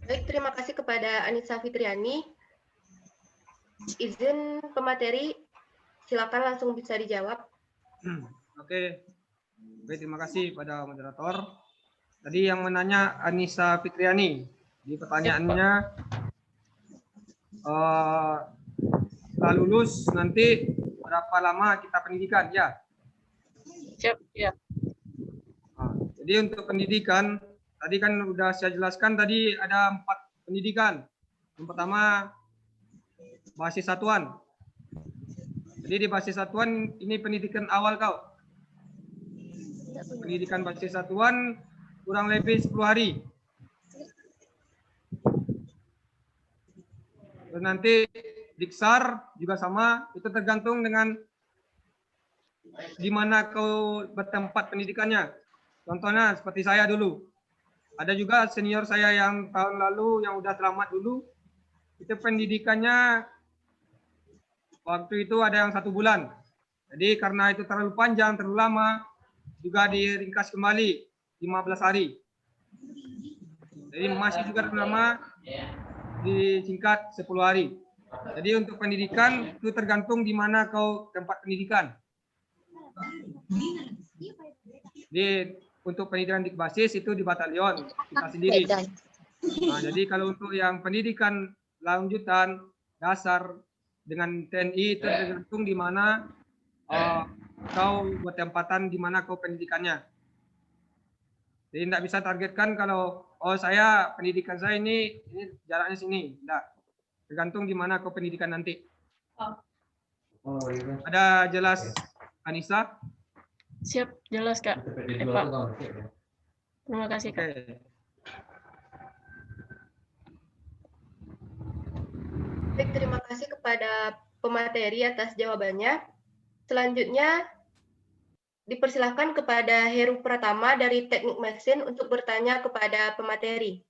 Baik, terima kasih kepada Anissa Fitriani. Izin pemateri, silakan langsung bisa dijawab. Oke. Baik, terima kasih pada moderator. Tadi yang menanya Anissa Fitriani. Di pertanyaannya, setelah lulus nanti berapa lama kita pendidikan? Ya. Siap, ya. Nah, jadi untuk pendidikan, tadi kan udah saya jelaskan tadi ada 4 pendidikan. Yang pertama, basis satuan. Jadi di basis satuan ini pendidikan awal kau. Pendidikan basis satuan kurang lebih 10 hari. Dan nanti Diksar juga sama, itu tergantung dengan di mana kau bertempat pendidikannya. Contohnya seperti saya dulu. Ada juga senior saya yang tahun lalu yang udah selamat dulu, itu pendidikannya waktu itu ada yang 1 bulan. Jadi karena itu terlalu panjang, terlalu lama, juga diringkas kembali 15 hari. Jadi masih juga terlalu lama, disingkat 10 hari. Jadi untuk pendidikan itu tergantung di mana kau tempat pendidikan. Jadi untuk pendidikan di basis itu di batalion kita sendiri. Nah, jadi kalau untuk yang pendidikan lanjutan dasar dengan TNI itu tergantung di mana kau bertempatan, di mana kau pendidikannya. Jadi tidak bisa targetkan kalau saya pendidikan saya ini jaraknya sini. Tidak. Tergantung di mana kau pendidikan nanti. Ada jelas, Anissa? Siap, jelas, Kak. Pak. Terima kasih, Kak. Oke. Baik, terima kasih kepada pemateri atas jawabannya. Selanjutnya, dipersilakan kepada Heru Pratama dari Teknik Mesin untuk bertanya kepada pemateri.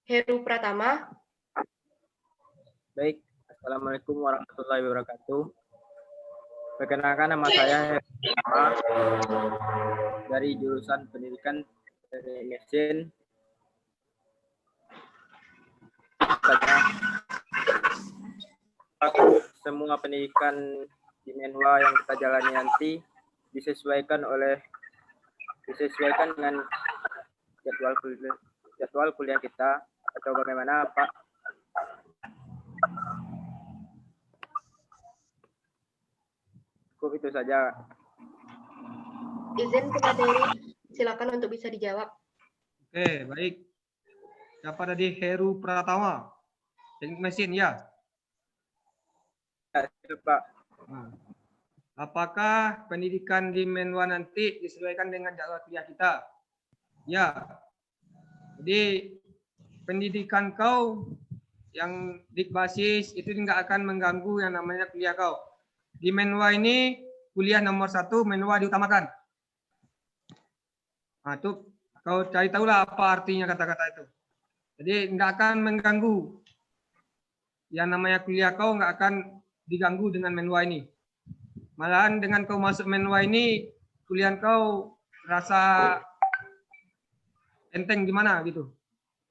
Heru Pratama. Baik, Assalamualaikum warahmatullahi wabarakatuh. Perkenalkan, nama saya Heru Pratama dari jurusan Pendidikan Teknik Mesin. Semua pendidikan di Menwa yang kita jalani nanti disesuaikan dengan jadwal kuliah kita atau bagaimana, Pak? Cukup itu saja. Izin pemateri, silakan untuk bisa dijawab. Oke, baik. Siapa tadi? Heru Pratama, Teknik Mesin, ya? Ya, Pak. Apakah pendidikan di Menwa nanti disesuaikan dengan jadwal kuliah kita? Ya. Jadi pendidikan kau yang di basis itu nggak akan mengganggu yang namanya kuliah kau. Di Menwa ini kuliah nomor 1, Menwa diutamakan. Nah, itu kau cari tahulah apa artinya kata-kata itu. Jadi nggak akan mengganggu. Yang namanya kuliah kau nggak akan diganggu dengan Menwa ini. Malahan dengan kau masuk Menwa ini, kuliah kau rasa enteng gimana gitu.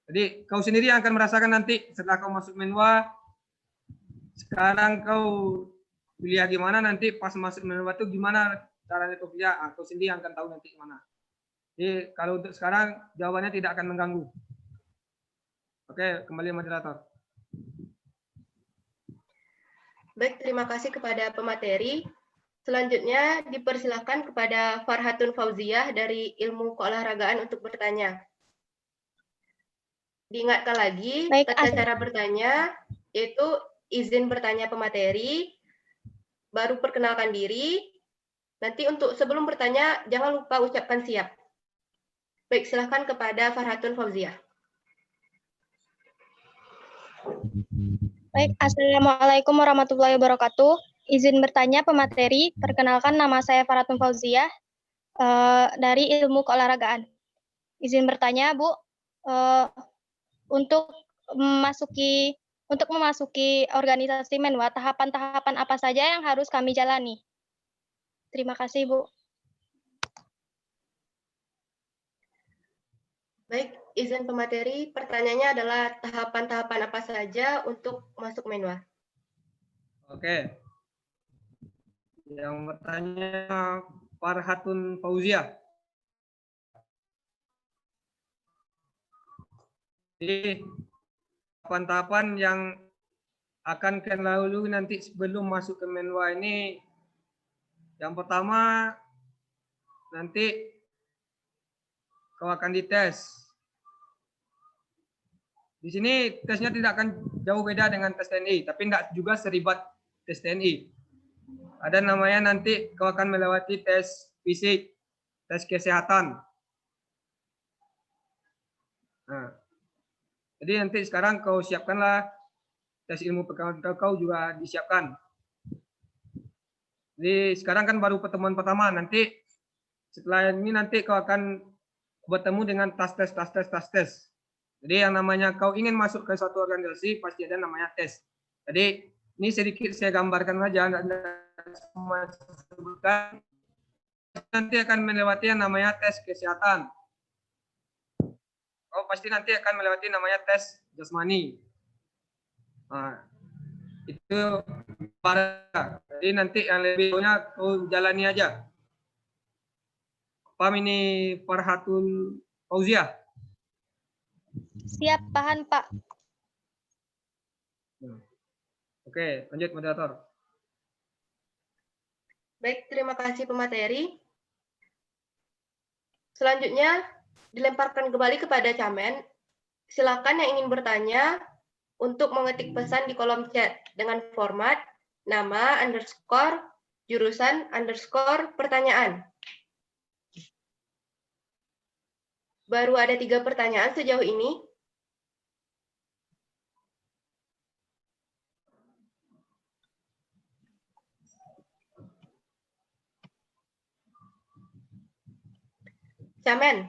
Jadi kau sendiri yang akan merasakan nanti setelah kau masuk Menwa, sekarang kau kuliah gimana, nanti pas masuk Menwa itu gimana caranya kau kuliah, kau sendiri yang akan tahu nanti gimana. Jadi kalau untuk sekarang jawabannya tidak akan mengganggu. Oke, kembali moderator. Baik, terima kasih kepada pemateri. Selanjutnya dipersilakan kepada Farhatun Fauziah dari Ilmu Keolahragaan untuk bertanya. Diingatkan lagi, Baik, tata cara bertanya yaitu izin bertanya pemateri, baru perkenalkan diri. Nanti untuk sebelum bertanya, jangan lupa ucapkan siap. Baik, silakan kepada Farhatun Fauziah. Baik, Assalamualaikum warahmatullahi wabarakatuh. Izin bertanya pemateri, perkenalkan nama saya Farhatun Fauziah dari Ilmu Keolahragaan. Izin bertanya, Bu, untuk memasuki organisasi Menwa, tahapan-tahapan apa saja yang harus kami jalani? Terima kasih, Bu. Baik, izin pemateri, pertanyaannya adalah tahapan-tahapan apa saja untuk masuk Menwa. Oke. Yang bertanya Farhatun Fauziah. Jadi tahapan-tahapan yang akan kalian lalui nanti sebelum masuk ke Menwa ini, yang pertama nanti kau akan dites. Di sini tesnya tidak akan jauh beda dengan tes TNI, tapi tidak juga seribet tes TNI. Ada namanya nanti kau akan melewati tes fisik, tes kesehatan. Nah, jadi nanti sekarang kau siapkanlah tes ilmu pengetahuan kau juga disiapkan. Jadi sekarang kan baru pertemuan pertama, nanti setelah ini nanti kau akan bertemu dengan tes. Jadi yang namanya kau ingin masuk ke suatu organisasi pasti ada namanya tes. Jadi ini sedikit saya gambarkan saja, semua sebutkan. Nanti akan melewati yang namanya tes kesehatan. Kau pasti nanti akan melewati namanya tes jasmani. Nah, itu para. Jadi nanti yang lebih banyak kau jalani aja. Paham ini Farhatun Fauziah? Siap, paham, Pak. Oke, lanjut moderator. Baik, terima kasih pemateri. Selanjutnya dilemparkan kembali kepada Camen. Silakan yang ingin bertanya untuk mengetik pesan di kolom chat dengan format nama _ jurusan _ pertanyaan. Baru ada 3 pertanyaan sejauh ini. Camen.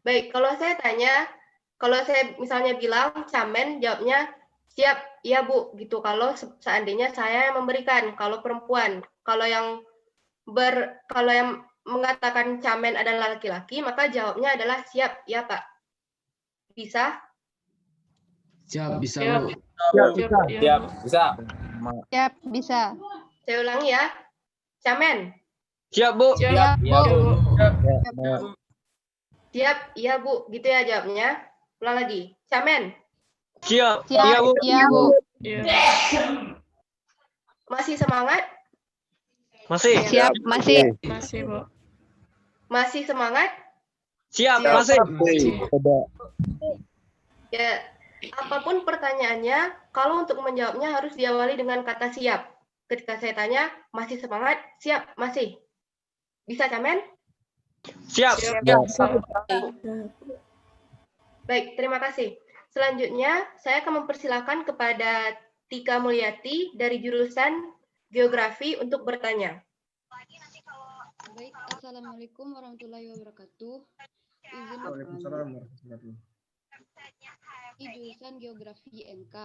Baik, kalau saya tanya, kalau saya misalnya bilang Camen, jawabnya siap, iya Bu, gitu. Kalau seandainya saya yang memberikan, kalau perempuan, kalau yang mengatakan Camen adalah laki-laki, maka jawabnya adalah siap, ya Pak. Bisa? Siap, bisa, Siap. Bu. Siap, bisa. Siap, bisa. Saya ulangi ya. Camen. Siap, Bu. Siap, Iya, Bu. Siap, iya Bu, gitu ya jawabnya. Ulang lagi. Camen. Siap. Siap, Iya, Bu. iya, Bu. Iya. Masih semangat? Masih. Siap, masih. Masih, Bu. Masih semangat? Siap, masih. Ya, apapun pertanyaannya, kalau untuk menjawabnya harus diawali dengan kata siap. Ketika saya tanya, masih semangat? Siap, masih. Bisa, Camen? Siap. Baik, terima kasih. Selanjutnya, saya akan mempersilakan kepada Tika Mulyati dari jurusan Geografi untuk bertanya. Baik, Assalamualaikum warahmatullahi wabarakatuh. Izin Waalaikumsalam bertanya. warahmatullahi wabarakatuh. Di jurusan Geografi NK.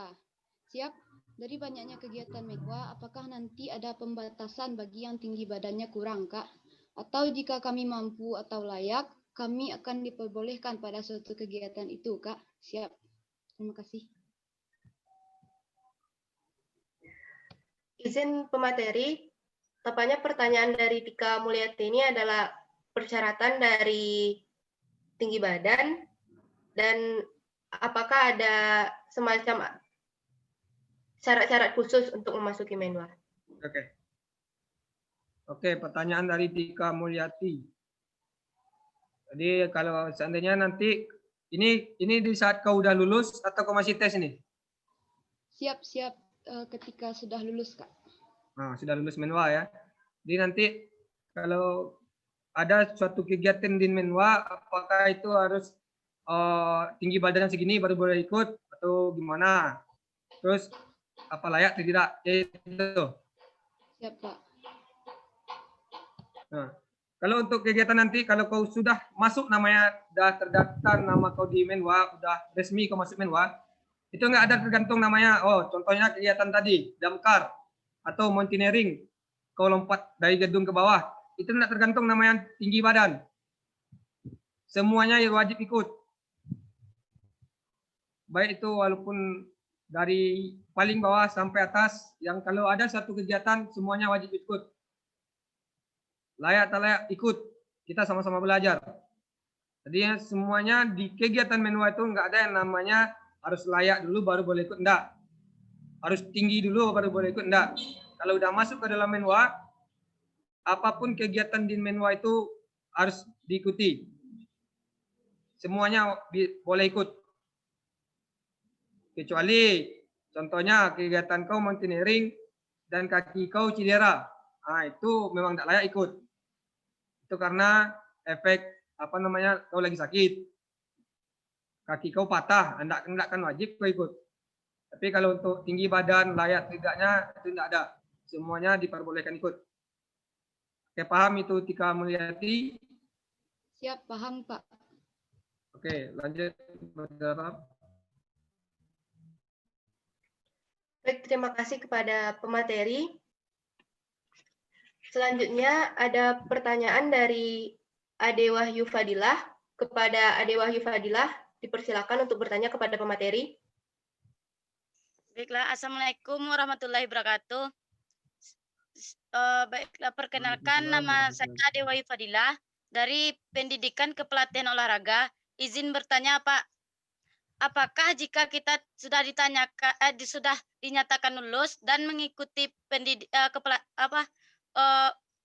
Siap. Dari banyaknya kegiatan Menwa, apakah nanti ada pembatasan bagi yang tinggi badannya kurang, Kak? Atau jika kami mampu atau layak, kami akan diperbolehkan pada suatu kegiatan itu, Kak? Siap. Terima kasih. Izin pemateri, tepatnya pertanyaan dari Tika Mulyati ini adalah persyaratan dari tinggi badan dan apakah ada semacam syarat-syarat khusus untuk memasuki Menwa? Oke, pertanyaan dari Tika Mulyati. Jadi kalau seandainya nanti ini di saat kau udah lulus atau kau masih tes ini? Siap. Ketika sudah lulus, Kak. Nah, sudah lulus Menwa ya. Jadi nanti kalau ada suatu kegiatan di Menwa, apakah itu harus tinggi badannya segini baru boleh ikut atau gimana? Terus apa layak atau tidak? Itu. Siap, Pak. Nah, kalau untuk kegiatan nanti, kalau kau sudah masuk namanya, sudah terdaftar nama kau di Menwa, sudah resmi kau masuk Menwa, itu nggak ada tergantung namanya. Oh, contohnya kegiatan tadi, damkar atau mountaineering, kau lompat dari gedung ke bawah, itu nggak tergantung namanya tinggi badan. Semuanya wajib ikut. Baik itu walaupun dari paling bawah sampai atas, yang kalau ada satu kegiatan semuanya wajib ikut. Layak tak layak ikut, kita sama-sama belajar. Jadi semuanya di kegiatan Menwa itu nggak ada yang namanya harus layak dulu baru boleh ikut, enggak. Harus tinggi dulu baru boleh ikut, enggak. Kalau udah masuk ke dalam Menwa, apapun kegiatan di Menwa itu harus diikuti. Semuanya boleh ikut. Kecuali contohnya kegiatan kau mountaineering dan kaki kau cedera. Nah, itu memang tidak layak ikut. Itu karena efek kau lagi sakit. Kaki kau patah, enggak kan wajib kau ikut. Tapi kalau untuk tinggi badan, layak tidaknya itu tidak ada. Semuanya diperbolehkan ikut. Oke, paham itu Tika Mulyati? Siap, paham, Pak. Oke, lanjut. Baik, terima kasih kepada pemateri. Selanjutnya ada pertanyaan dari Ade Wahyu Fadilah. Kepada Ade Wahyu Fadilah, dipersilakan untuk bertanya kepada pemateri. Baiklah, Assalamualaikum warahmatullahi wabarakatuh. Baiklah, perkenalkan nama saya Ade Wahyu Fadilah dari Pendidikan Kepelatihan Olahraga. Izin bertanya, Pak. Apakah jika kita sudah sudah dinyatakan lulus dan mengikuti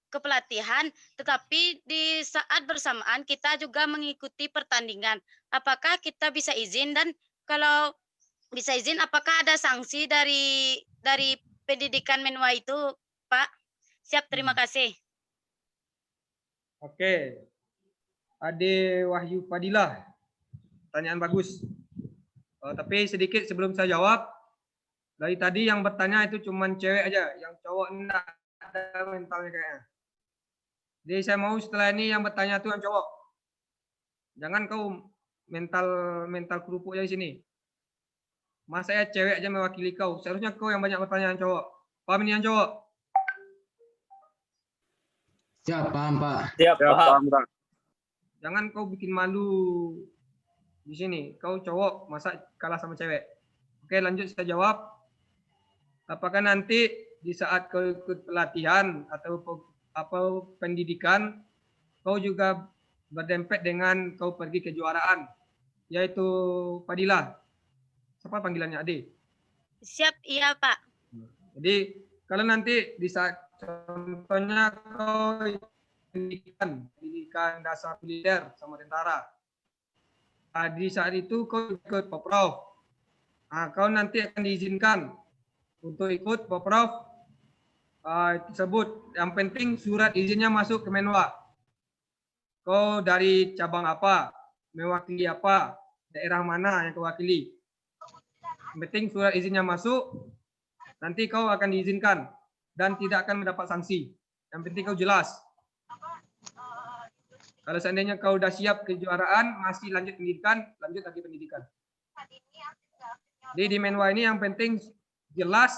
kepelatihan, tetapi di saat bersamaan kita juga mengikuti pertandingan, apakah kita bisa izin? Dan kalau bisa izin, apakah ada sanksi dari pendidikan Menwa itu, Pak? Siap, terima kasih. Oke, Ade Wahyu Fadilah, pertanyaan bagus. Tapi sedikit sebelum saya jawab, dari tadi yang bertanya itu cuma cewek aja, yang cowok enggak ada mentalnya kayaknya. Jadi saya mau setelah ini yang bertanya itu yang cowok. Jangan kau mental kerupuk di sini. Mas saya cewek aja mewakili kau. Seharusnya kau yang banyak bertanya yang cowok. Paham ini yang cowok? Siap, paham, Pak. Siap, paham, Pak. Jangan kau bikin malu di sini. Kau cowok, masa kalah sama cewek? Oke, lanjut saya jawab. Apakah nanti di saat kau ikut pelatihan atau pendidikan, kau juga berdempet dengan kau pergi kejuaraan, yaitu Fadilah. Siapa panggilannya, Ade? Siap, iya, Pak. Jadi kalau nanti di saat contohnya kau pendidikan dasar militer sama tentara, di saat itu kau ikut Poprov. Nah, kau nanti akan diizinkan untuk ikut Poprov tersebut. Yang penting surat izinnya masuk ke Menwa. Kau dari cabang apa, mewakili apa, daerah mana yang kau wakili. Yang penting surat izinnya masuk, nanti kau akan diizinkan dan tidak akan mendapat sanksi. Yang penting kau jelas. Kalau seandainya kau udah siap kejuaraan, masih lanjut pendidikan, lanjut lagi pendidikan. Jadi di Menwa ini yang penting jelas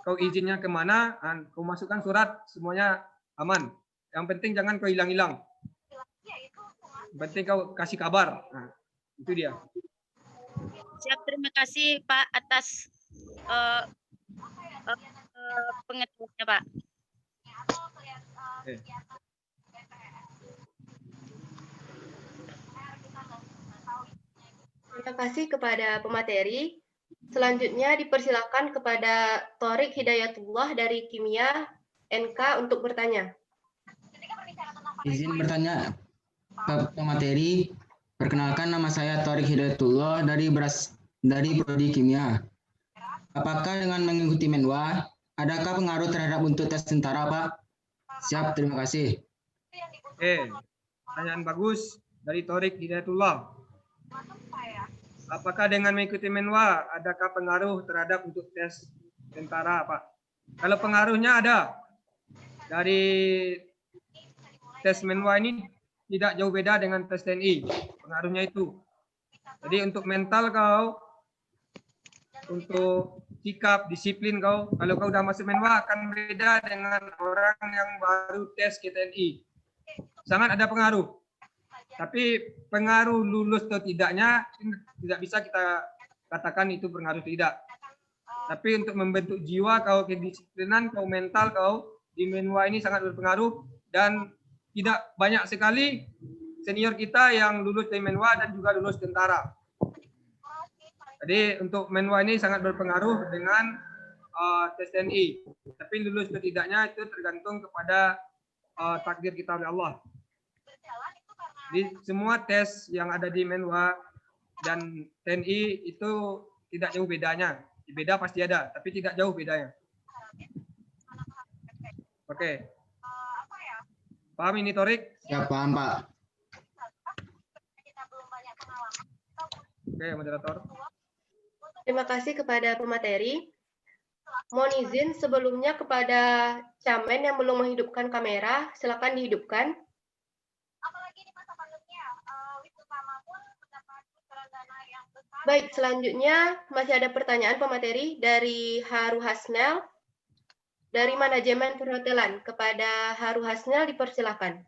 kau izinnya kemana, kau masukkan surat, semuanya aman. Yang penting jangan kau hilang-hilang. Yang penting kau kasih kabar. Nah, itu dia. Siap, terima kasih Pak atas pengetahuannya Pak. Okay. Terima kasih kepada pemateri. Selanjutnya dipersilakan kepada Thorik Hidayatullah dari Kimia NK untuk bertanya. Izin bertanya ke pemateri. Perkenalkan, nama saya Thorik Hidayatullah dari Prodi Kimia. Apakah dengan mengikuti Menwa, adakah pengaruh terhadap untuk tes tentara, Pak? Siap, terima kasih. Oke, pertanyaan bagus dari Thorik Hidayatullah. Apakah dengan mengikuti Menwa, adakah pengaruh terhadap untuk tes tentara, Pak? Kalau pengaruhnya ada. Dari tes Menwa ini tidak jauh beda dengan tes TNI. Pengaruhnya itu. Jadi untuk mental kau, untuk sikap, disiplin kau, kalau kau udah masuk Menwa akan beda dengan orang yang baru tes ke TNI. Sangat ada pengaruh. Tapi pengaruh lulus atau tidaknya tidak bisa kita katakan itu pengaruh tidak. Tapi untuk membentuk jiwa kau, kedisiplinan kau, mental kau di Menwa ini sangat berpengaruh, dan tidak banyak sekali senior kita yang lulus dari Menwa dan juga lulus tentara. Jadi untuk Menwa ini sangat berpengaruh dengan tes TNI. Tapi lulus atau tidaknya itu tergantung kepada takdir kita oleh Allah. Di semua tes yang ada di Menwa dan TNI itu tidak jauh bedanya. Beda pasti ada, tapi tidak jauh bedanya. Oke. Paham ini, Thorik? Ya, paham, Pak. Oke, moderator. Terima kasih kepada pemateri. Mohon izin sebelumnya kepada Camen yang belum menghidupkan kamera, silakan dihidupkan. Baik, selanjutnya masih ada pertanyaan pemateri dari Haru Hasnel dari manajemen perhotelan. Kepada Haru Hasnel dipersilakan.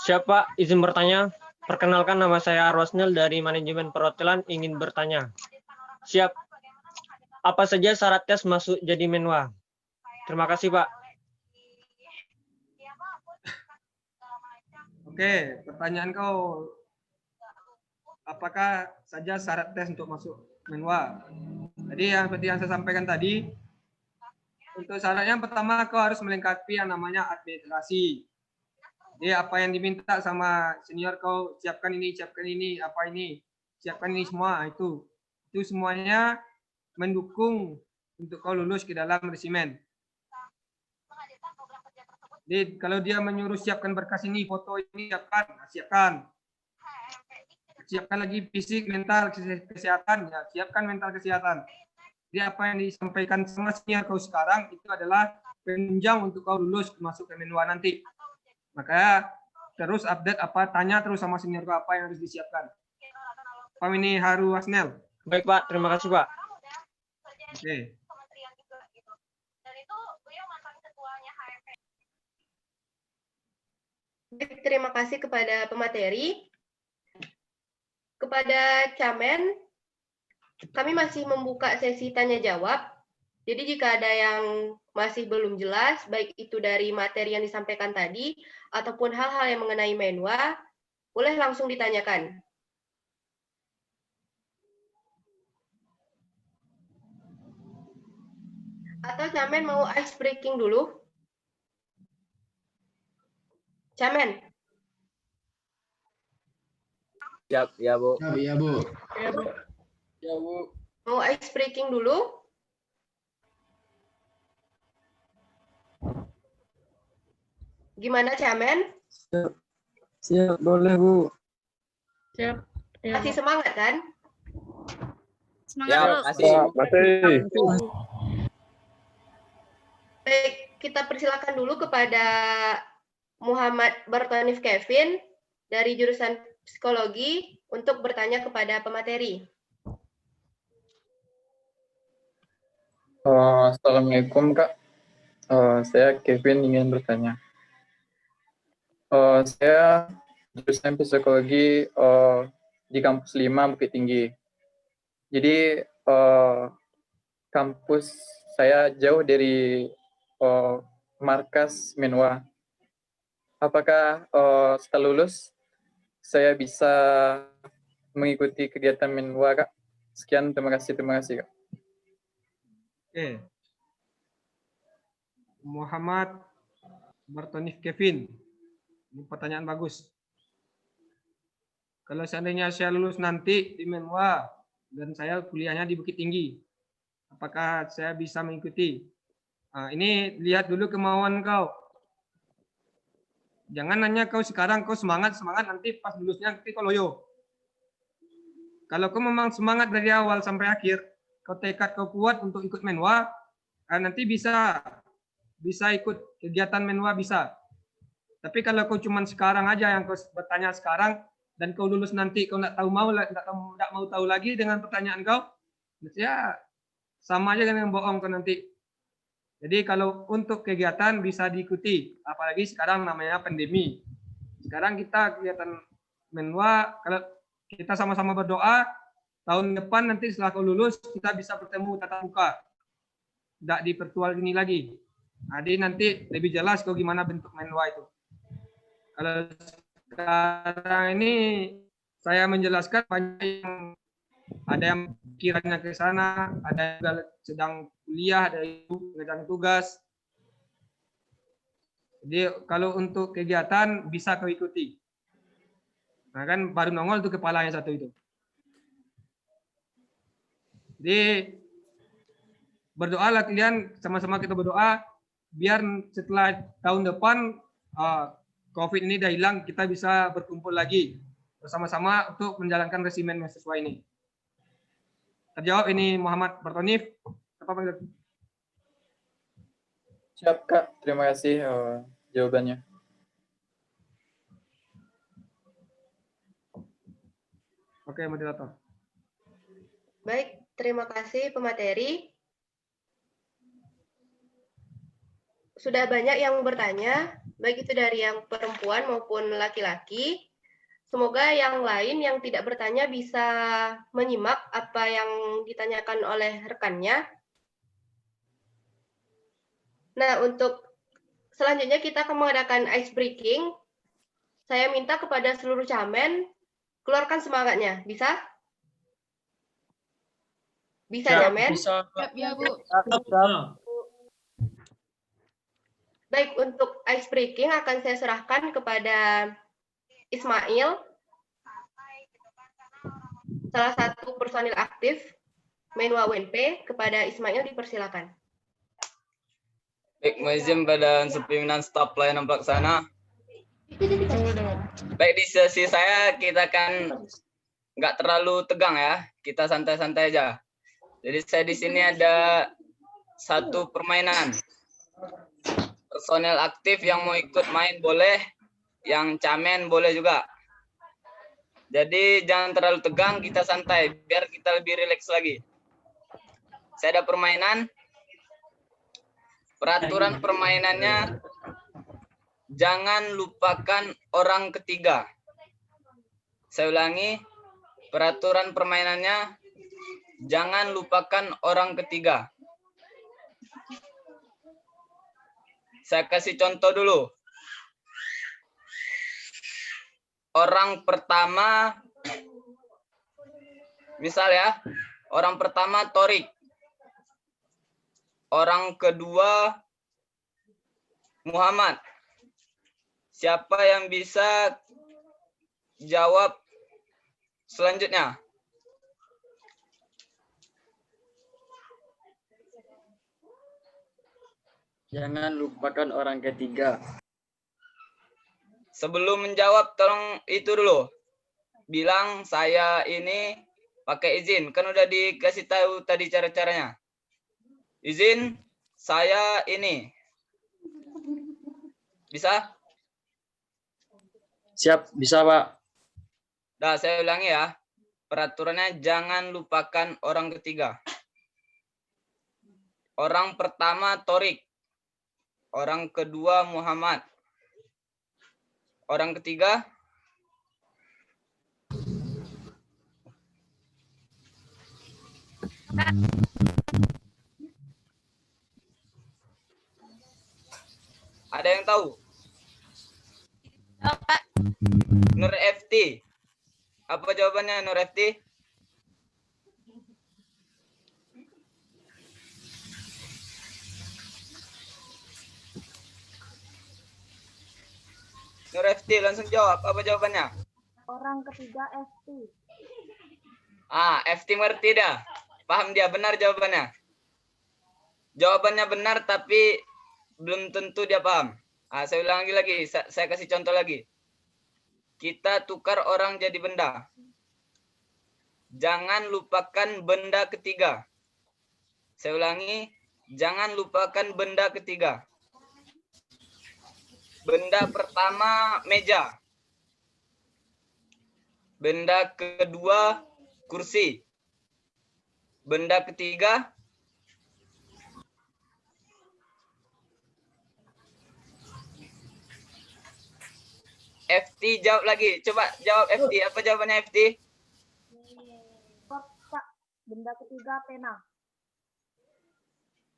Siapa izin bertanya? Perkenalkan, nama saya Haru Hasnel dari manajemen perhotelan, ingin bertanya. Siap. Apa saja syarat tes masuk jadi Menwa? Terima kasih, Pak. Oke, pertanyaan kau, apakah saja syarat tes untuk masuk Menwa? Jadi yang seperti yang saya sampaikan tadi, untuk syaratnya pertama kau harus melengkapi yang namanya administrasi. Jadi apa yang diminta sama senior kau, siapkan ini, apa ini, siapkan ini semua, itu semuanya mendukung untuk kau lulus ke dalam resimen. Jadi kalau dia menyuruh siapkan berkas ini, foto ini, siapkan. Siapkan lagi fisik, mental, kesehatan, ya siapkan mental kesehatan. Jadi apa yang disampaikan sama senior kau sekarang itu adalah penunjang untuk kau lulus masuk ke Menwa nanti. Makanya terus update tanya terus sama senior kau apa yang harus disiapkan. Paham ini, Haru Hasnel? Baik, Pak. Terima kasih, Pak. Oke. Baik, terima kasih kepada pemateri. Kepada Camen, kami masih membuka sesi tanya jawab. Jadi jika ada yang masih belum jelas, baik itu dari materi yang disampaikan tadi, ataupun hal-hal yang mengenai Menwa, boleh langsung ditanyakan. Atau Camen mau ice breaking dulu? Camen. Siap, ya Bu. Siap, ya, Bu. Ya Bu. Mau ice breaking dulu? Gimana, Camen? Siap, boleh Bu. Siap. Ya, Masih semangat kan? Semangat Ya, Bu. makasih. Baik, kita persilakan dulu kepada Muhammad Bartonif Kevin dari jurusan Psikologi untuk bertanya kepada pemateri. Assalamualaikum Kak. Saya Kevin ingin bertanya. Saya jurusan Psikologi di kampus 5 Bukit Tinggi. Jadi kampus saya jauh dari markas Menwa. Apakah setelah lulus saya bisa mengikuti kegiatan Menwa, Kak? Sekian, terima kasih Kak. Oke. Muhammad Bartonif Kevin. Ini pertanyaan bagus. Kalau seandainya saya lulus nanti di Menwa dan saya kuliahnya di Bukit Tinggi, apakah saya bisa mengikuti? Ini lihat dulu kemauan kau. Jangan hanya kau sekarang kau semangat nanti pas lulusnya nanti kau loyo. Kalau kau memang semangat dari awal sampai akhir, kau tekad kau kuat untuk ikut Menwa, nanti bisa ikut kegiatan Menwa bisa. Tapi kalau kau cuma sekarang aja yang kau bertanya sekarang dan kau lulus nanti kau nggak mau tahu lagi dengan pertanyaan kau, ya sama aja dengan bohong kau nanti. Jadi kalau untuk kegiatan bisa diikuti, apalagi sekarang namanya pandemi. Sekarang kita kegiatan Menwa, kalau kita sama-sama berdoa, tahun depan nanti setelah kau lulus kita bisa bertemu tatap muka, tidak di virtual ini lagi. Jadi nanti lebih jelas kau gimana bentuk Menwa itu. Kalau sekarang ini saya menjelaskan banyak yang ada yang kiranya ke sana, ada yang sedang kuliah, ada yang sedang tugas. Jadi kalau untuk kegiatan bisa kau ikuti. Nah kan baru nongol tuh kepalanya satu itu. Jadi berdoalah kalian, sama-sama kita berdoa biar setelah tahun depan COVID ini dah hilang, kita bisa berkumpul lagi bersama-sama untuk menjalankan resimen mahasiswa ini. Terjawab ini Muhammad Bartonif. Siap Kak, terima kasih jawabannya. Oke, moderator. Baik, terima kasih pemateri. Sudah banyak yang bertanya, baik itu dari yang perempuan maupun laki-laki. Semoga yang lain yang tidak bertanya bisa menyimak apa yang ditanyakan oleh rekannya. Nah, untuk selanjutnya kita akan mengadakan ice breaking. Saya minta kepada seluruh camen, keluarkan semangatnya. Bisa? Bisa, camen? Bisa. Ya, Bu. Baik, untuk ice breaking akan saya serahkan kepada Ismail, salah satu personil aktif Menwa UNP. Kepada Ismail dipersilakan. Baik, mohon izin pada pimpinan staf pelayanan pelaksana. Baik, di sesi saya kita kan nggak terlalu tegang ya, kita santai-santai aja. Jadi saya di sini ada satu permainan. Personel aktif yang mau ikut main boleh, yang camen boleh juga. Jadi jangan terlalu tegang, kita santai biar kita lebih rileks lagi. Saya ada permainan. Peraturan permainannya, jangan lupakan orang ketiga. Saya ulangi, peraturan permainannya, jangan lupakan orang ketiga. Saya kasih contoh dulu. Orang pertama, misal ya, orang pertama Torik. Orang kedua Muhammad. Siapa yang bisa jawab selanjutnya? Jangan lupakan orang ketiga. Sebelum menjawab, tolong itu dulu. Bilang saya ini pakai izin. Kan udah dikasih tahu tadi cara-caranya. Izin, saya ini. Bisa? Siap, bisa Pak. Nah, saya ulangi ya. Peraturannya jangan lupakan orang ketiga. Orang pertama Torik. Orang kedua Muhammad. Orang ketiga ada yang tahu? Nur FT. Apa jawabannya Nur FT? Nur FT langsung jawab. Apa jawabannya? Orang ketiga FT. FT ngerti dah. Paham dia, benar jawabannya. Jawabannya benar tapi belum tentu dia paham. Saya ulang lagi. Saya kasih contoh lagi. Kita tukar orang jadi benda. Jangan lupakan benda ketiga. Saya ulangi, jangan lupakan benda ketiga. Benda pertama meja. Benda kedua kursi. Benda ketiga FT jawab lagi. Coba jawab FT. Apa jawabannya FT? Pak, benda ketiga pena.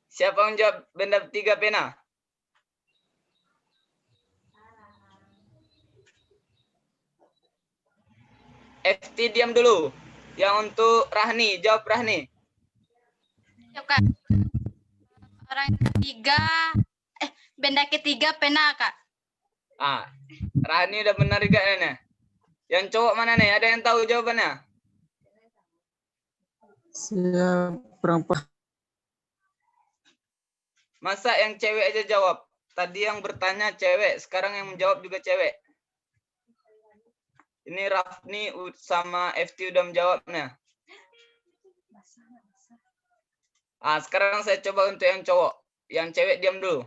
Siapa yang jawab benda ketiga pena? FT diam dulu. Yang untuk Rahni, jawab Rahni. Ya, Kak. Orang ketiga, benda ketiga pena, Kak. Rahni udah benar juga nih. Yang cowok mana nih? Ada yang tahu jawabannya? Saya kurang paham. Masa yang cewek aja jawab? Tadi yang bertanya cewek, sekarang yang menjawab juga cewek. Ini Rafni sama FT udah menjawabnya. Sekarang saya coba untuk yang cowok. Yang cewek diam dulu.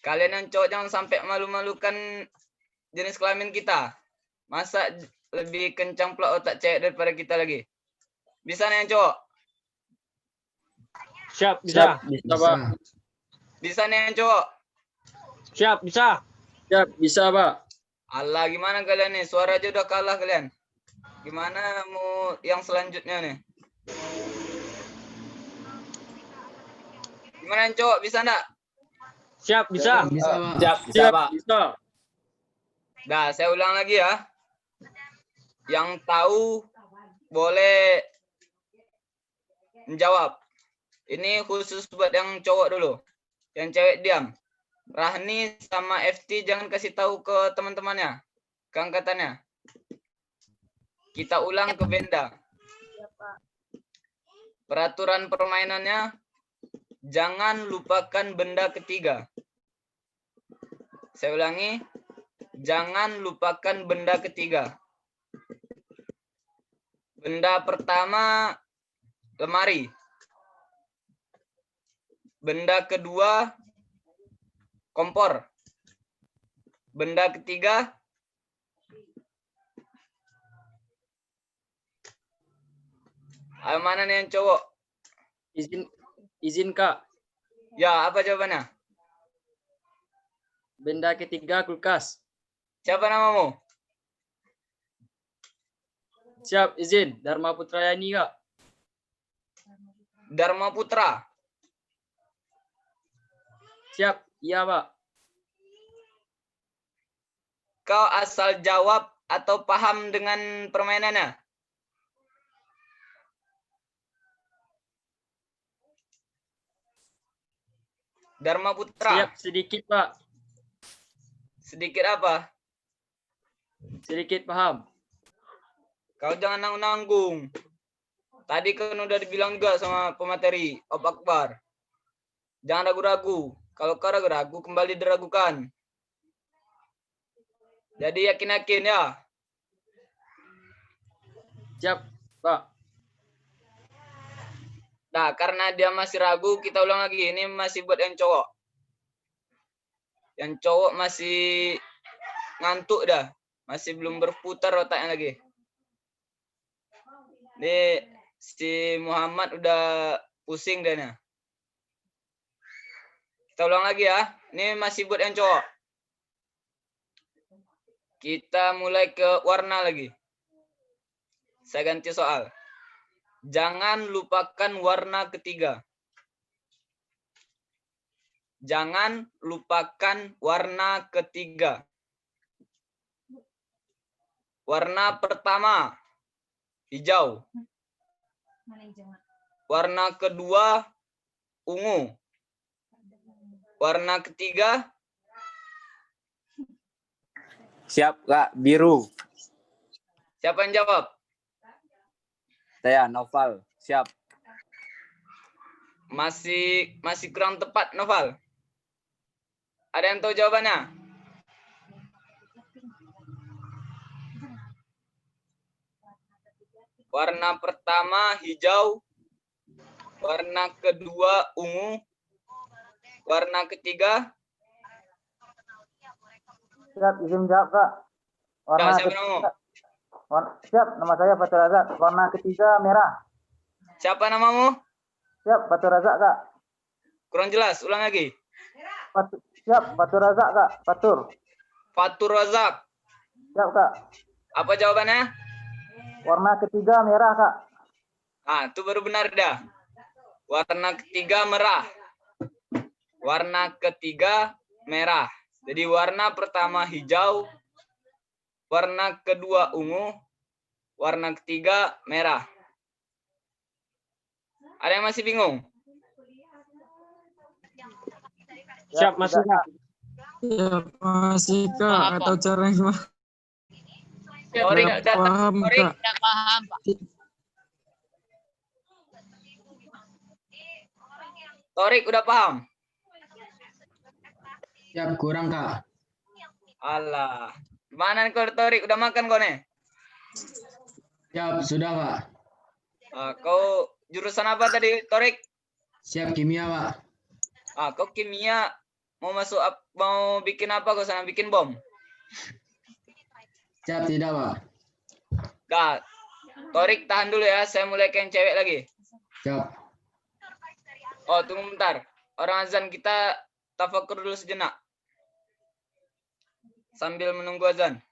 Kalian yang cowok jangan sampai malu-malukan jenis kelamin kita. Masa lebih kencang pula otak cewek daripada kita lagi. Bisa nih yang cowok? Siap, bisa. Bisa Pak. Bisa nih yang cowok? Siap, bisa. Siap, bisa Pak. Allah, gimana kalian nih? Suara aja udah kalah kalian. Gimana mau yang selanjutnya nih? Gimana yang cowok? Bisa enggak? Siap, bisa. Bisa Pak. Bisa. Nah, saya ulang lagi ya. Yang tahu boleh menjawab. Ini khusus buat yang cowok dulu. Yang cewek diam. Rahni sama FT jangan kasih tahu ke teman-temannya, ke angkatannya. Kita ulang ke benda. Peraturan permainannya, jangan lupakan benda ketiga. Saya ulangi, jangan lupakan benda ketiga. Benda pertama, lemari. Benda kedua, kompor. Benda ketiga, mana nih yang cowok? Izin Kak. Ya, apa jawabannya? Benda ketiga kulkas. Siapa namamu? Siap, izin. Dharma Putra Yani Kak. Dharma Putra. Siap, iya Pak. Kau asal jawab atau paham dengan permainannya? Dharma Putra. Siap, sedikit Pak. Sedikit apa? Sedikit paham. Kau jangan nanggung-nanggung. Tadi kan udah dibilang juga sama pemateri, Op Akbar. Jangan ragu-ragu. Kalau kau ragu-ragu, kembali diragukan. Jadi yakin-yakin ya. Siap, Pak. Nah, karena dia masih ragu, kita ulang lagi. Ini masih buat yang cowok. Yang cowok masih ngantuk dah. Masih belum berputar otaknya lagi. Nih, si Muhammad udah pusing dia nih. Kita ulang lagi ya. Ini masih buat yang cowok. Kita mulai ke warna lagi. Saya ganti soal. Jangan lupakan warna ketiga. Jangan lupakan warna ketiga. Warna pertama, hijau. Warna kedua, ungu. Warna ketiga, Siap, Kak. Biru. siapa yang jawab? Saya, Noval. Siap. Masih kurang tepat, Noval. Ada yang tahu jawabannya? Warna pertama hijau, warna kedua ungu, warna ketiga. Siap, izin jawab, Kak. Warna Siapa namamu? Siap, nama saya Fatur Razak. Warna ketiga merah. Siapa namamu? Siap, Fatur Razak, Kak. Kurang jelas, ulang lagi. Siap, Fatur Razak, Kak. Fatur. Fatur Razak. Siap, Kak. Apa jawabannya? Warna ketiga merah, Kak. Ah, itu baru benar dah. Warna ketiga merah. Warna ketiga merah. Jadi warna pertama hijau, warna kedua ungu, warna ketiga merah. Ada yang masih bingung? Siap, masuk, Kak. Ya, masih Kak, atau caranya gimana? Torik, Paham, Kak. Paham, Pak. Torik udah paham? Siap, kurang Kak. Alah. Gimana nih kau Torik? Udah makan kau nih? Siap, sudah Pak. Kau jurusan apa tadi, Torik? Siap, kimia Pak. Kau kimia. Mau bikin apa kau sana? Bikin bom? Siap, tidak Pak. Kak, Torik tahan dulu ya. Saya mulai ke yang cewek lagi. Siap. Oh, tunggu bentar. Orang azan kita tafakur dulu sejenak. Sambil menunggu azan.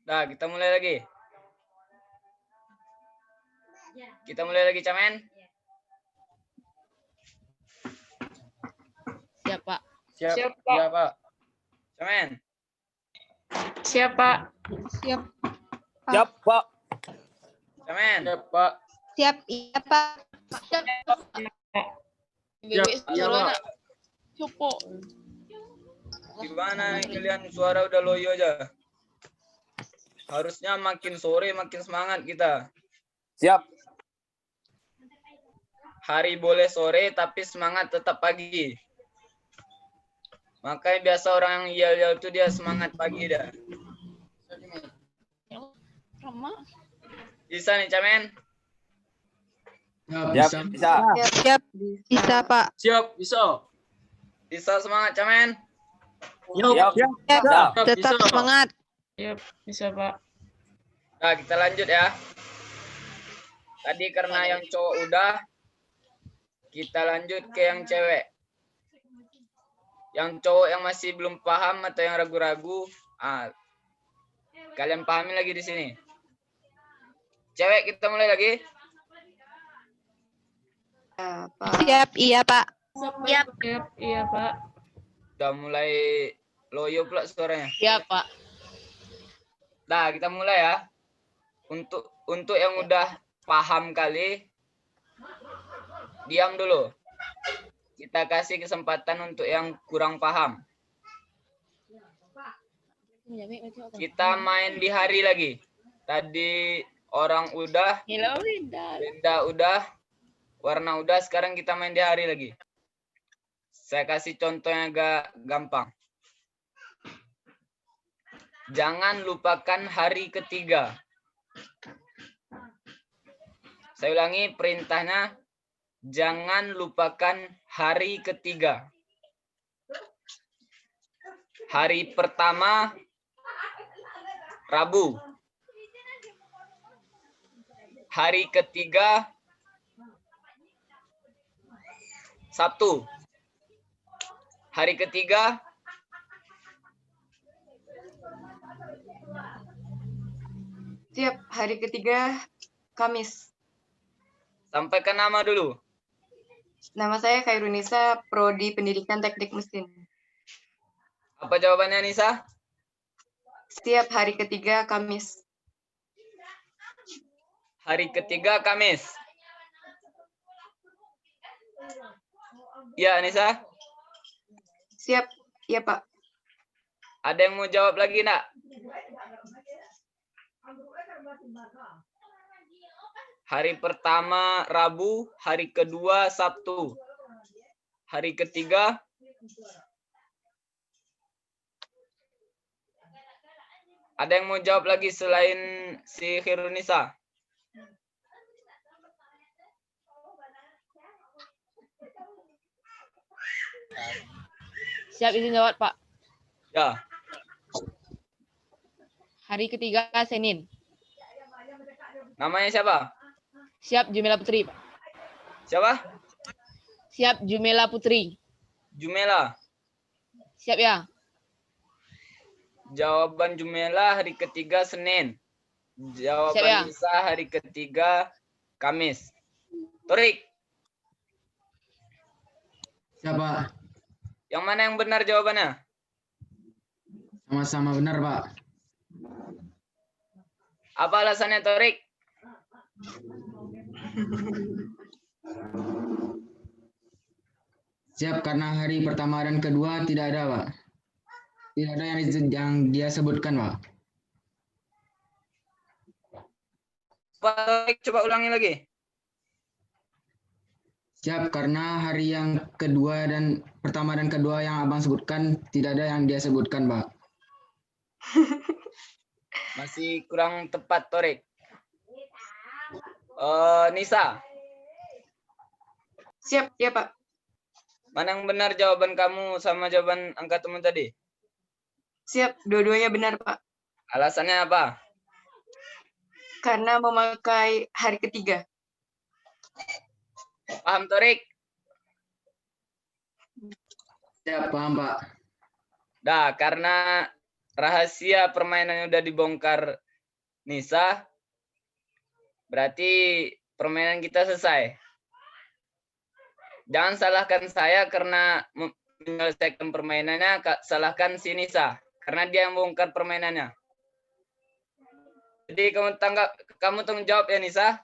Nah, kita mulai lagi. Kita mulai lagi, Camen. Siap, Pak. Siap, Siap, Pak. ya, Pak. Camen. Siap, Pak. Siap. Siap, Pak. Camen. Siap, Pak. Siap, iya Pak. Siap, iya, Pak. Copo. Gimana nih kalian, suara udah loyo aja? Harusnya makin sore makin semangat kita. Siap. hari boleh sore, tapi semangat tetap pagi. Makanya biasa orang yang yel-yel itu dia semangat pagi dah. Bisa nih, Camen? Bisa. Siap. Bisa, Pak. Siap, bisa. Bisa semangat, Camen? Tetap semangat. Yap, bisa Pak. Nah, kita lanjut ya. Tadi karena yang cowok udah, kita lanjut ke yang cewek. Yang cowok yang masih belum paham atau yang ragu-ragu, kalian pahami lagi di sini. Cewek, kita mulai lagi. Siap, iya Pak. Siap, iya Pak. Udah mulai loyo pula suaranya. Siap Pak. Nah, kita mulai ya. Untuk yang udah paham kali, diam dulu. Kita kasih kesempatan untuk yang kurang paham. Kita main di hari lagi. Tadi orang udah, benda udah, warna udah, sekarang kita main di hari lagi. Saya kasih contohnya agak gampang. Jangan lupakan hari ketiga. Saya ulangi perintahnya. Jangan lupakan hari ketiga. Hari pertama, Rabu. Hari ketiga, Sabtu. Hari ketiga, Siap, hari ketiga, Kamis. Sampaikan nama dulu. Nama saya Khairunisa, Prodi Pendidikan Teknik Mesin. Apa jawabannya, Nisa? Setiap hari ketiga, Kamis. Hari ketiga, Kamis. Ya, Nisa? Siap, iya Pak. Ada yang mau jawab lagi, nak? Hari pertama Rabu, hari kedua Sabtu. Hari ketiga ada yang mau jawab lagi selain si Khirunisa? Siap izin jawab Pak. Ya. Hari ketiga Senin. Namanya siapa? Siap Jumela Putri. Pak. Siapa? Siap Jumela Putri. Jumela. Siap ya. Jawaban Jumela hari ketiga Senin. Jawaban Siap, ya. Nisa hari ketiga Kamis. Torik. Siapa? Yang mana yang benar jawabannya? Sama-sama benar, Pak. Apa alasannya, Torik? Siap, karena hari pertama dan kedua tidak ada, Pak. Tidak ada yang dia sebutkan, Pak. Pak, coba ulangi lagi. Siap, karena hari yang kedua dan pertama dan kedua yang Abang sebutkan tidak ada yang dia sebutkan, Pak. Masih kurang tepat, Torik. Nisa. Siap, ya Pak. Mana yang benar jawaban kamu sama jawaban angka teman tadi? Siap, dua-duanya benar Pak. Alasannya apa? Karena memakai hari ketiga. Paham, Torik? Siap, paham, Pak. Dah, karena rahasia permainannya udah dibongkar Nisa, berarti permainan kita selesai. Jangan salahkan saya karena menyelesaikan permainannya, salahkan si Nisa karena dia yang bongkar permainannya. Jadi kamu tanggung jawab ya Nisa.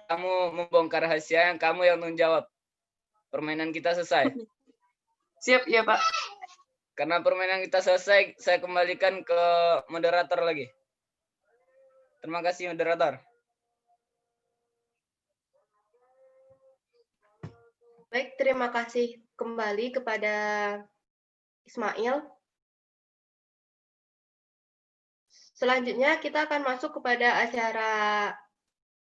Kamu membongkar rahasia, kamu yang tanggung jawab. Permainan kita selesai. Siap ya Pak. Karena permainan kita selesai, saya kembalikan ke moderator lagi. Terima kasih moderator. Baik, terima kasih kembali kepada Ismail. Selanjutnya kita akan masuk kepada acara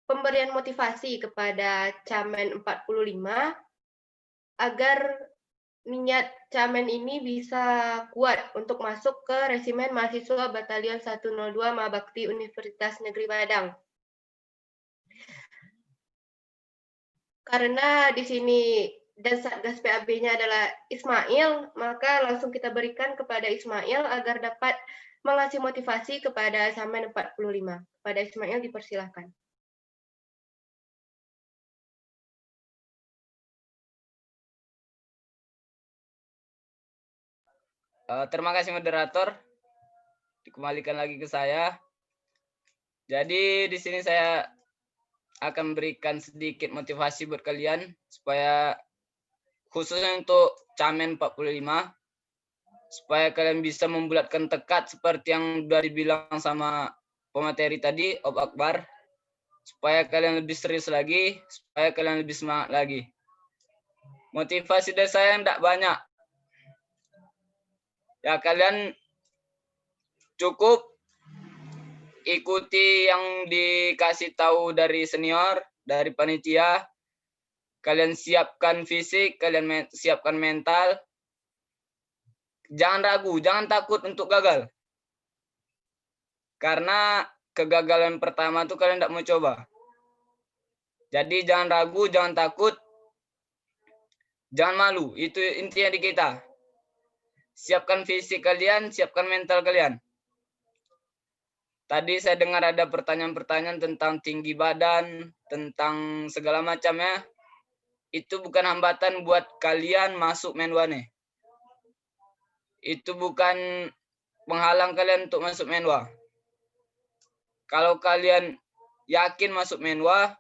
pemberian motivasi kepada Camen 45 agar niat Camen ini bisa kuat untuk masuk ke Resimen Mahasiswa Batalion 102 Mabakti Universitas Negeri Padang. Karena di sini dan Satgas PAB-nya adalah Ismail, maka langsung kita berikan kepada Ismail agar dapat mengasih motivasi kepada Camen 45. Kepada Ismail dipersilahkan. Terima kasih moderator. Dikembalikan lagi ke saya. Jadi di sini saya akan berikan sedikit motivasi buat kalian supaya khususnya untuk Camen 45 supaya kalian bisa membulatkan tekad seperti yang sudah dibilang sama pemateri tadi, Ob Akbar, supaya kalian lebih serius lagi, supaya kalian lebih semangat lagi. Motivasi dari saya tidak banyak. Ya, kalian cukup ikuti yang dikasih tahu dari senior, dari panitia. Kalian siapkan fisik, kalian siapkan mental. Jangan ragu, jangan takut untuk gagal. Karena kegagalan pertama itu kalian tidak mau coba. Jadi jangan ragu, jangan takut. Jangan malu, itu intinya di kita. Siapkan fisik kalian, siapkan mental kalian. Tadi saya dengar ada pertanyaan-pertanyaan tentang tinggi badan, tentang segala macamnya. Itu bukan hambatan buat kalian masuk Menwane. Itu bukan penghalang kalian untuk masuk Menwa. Kalau kalian yakin masuk Menwa,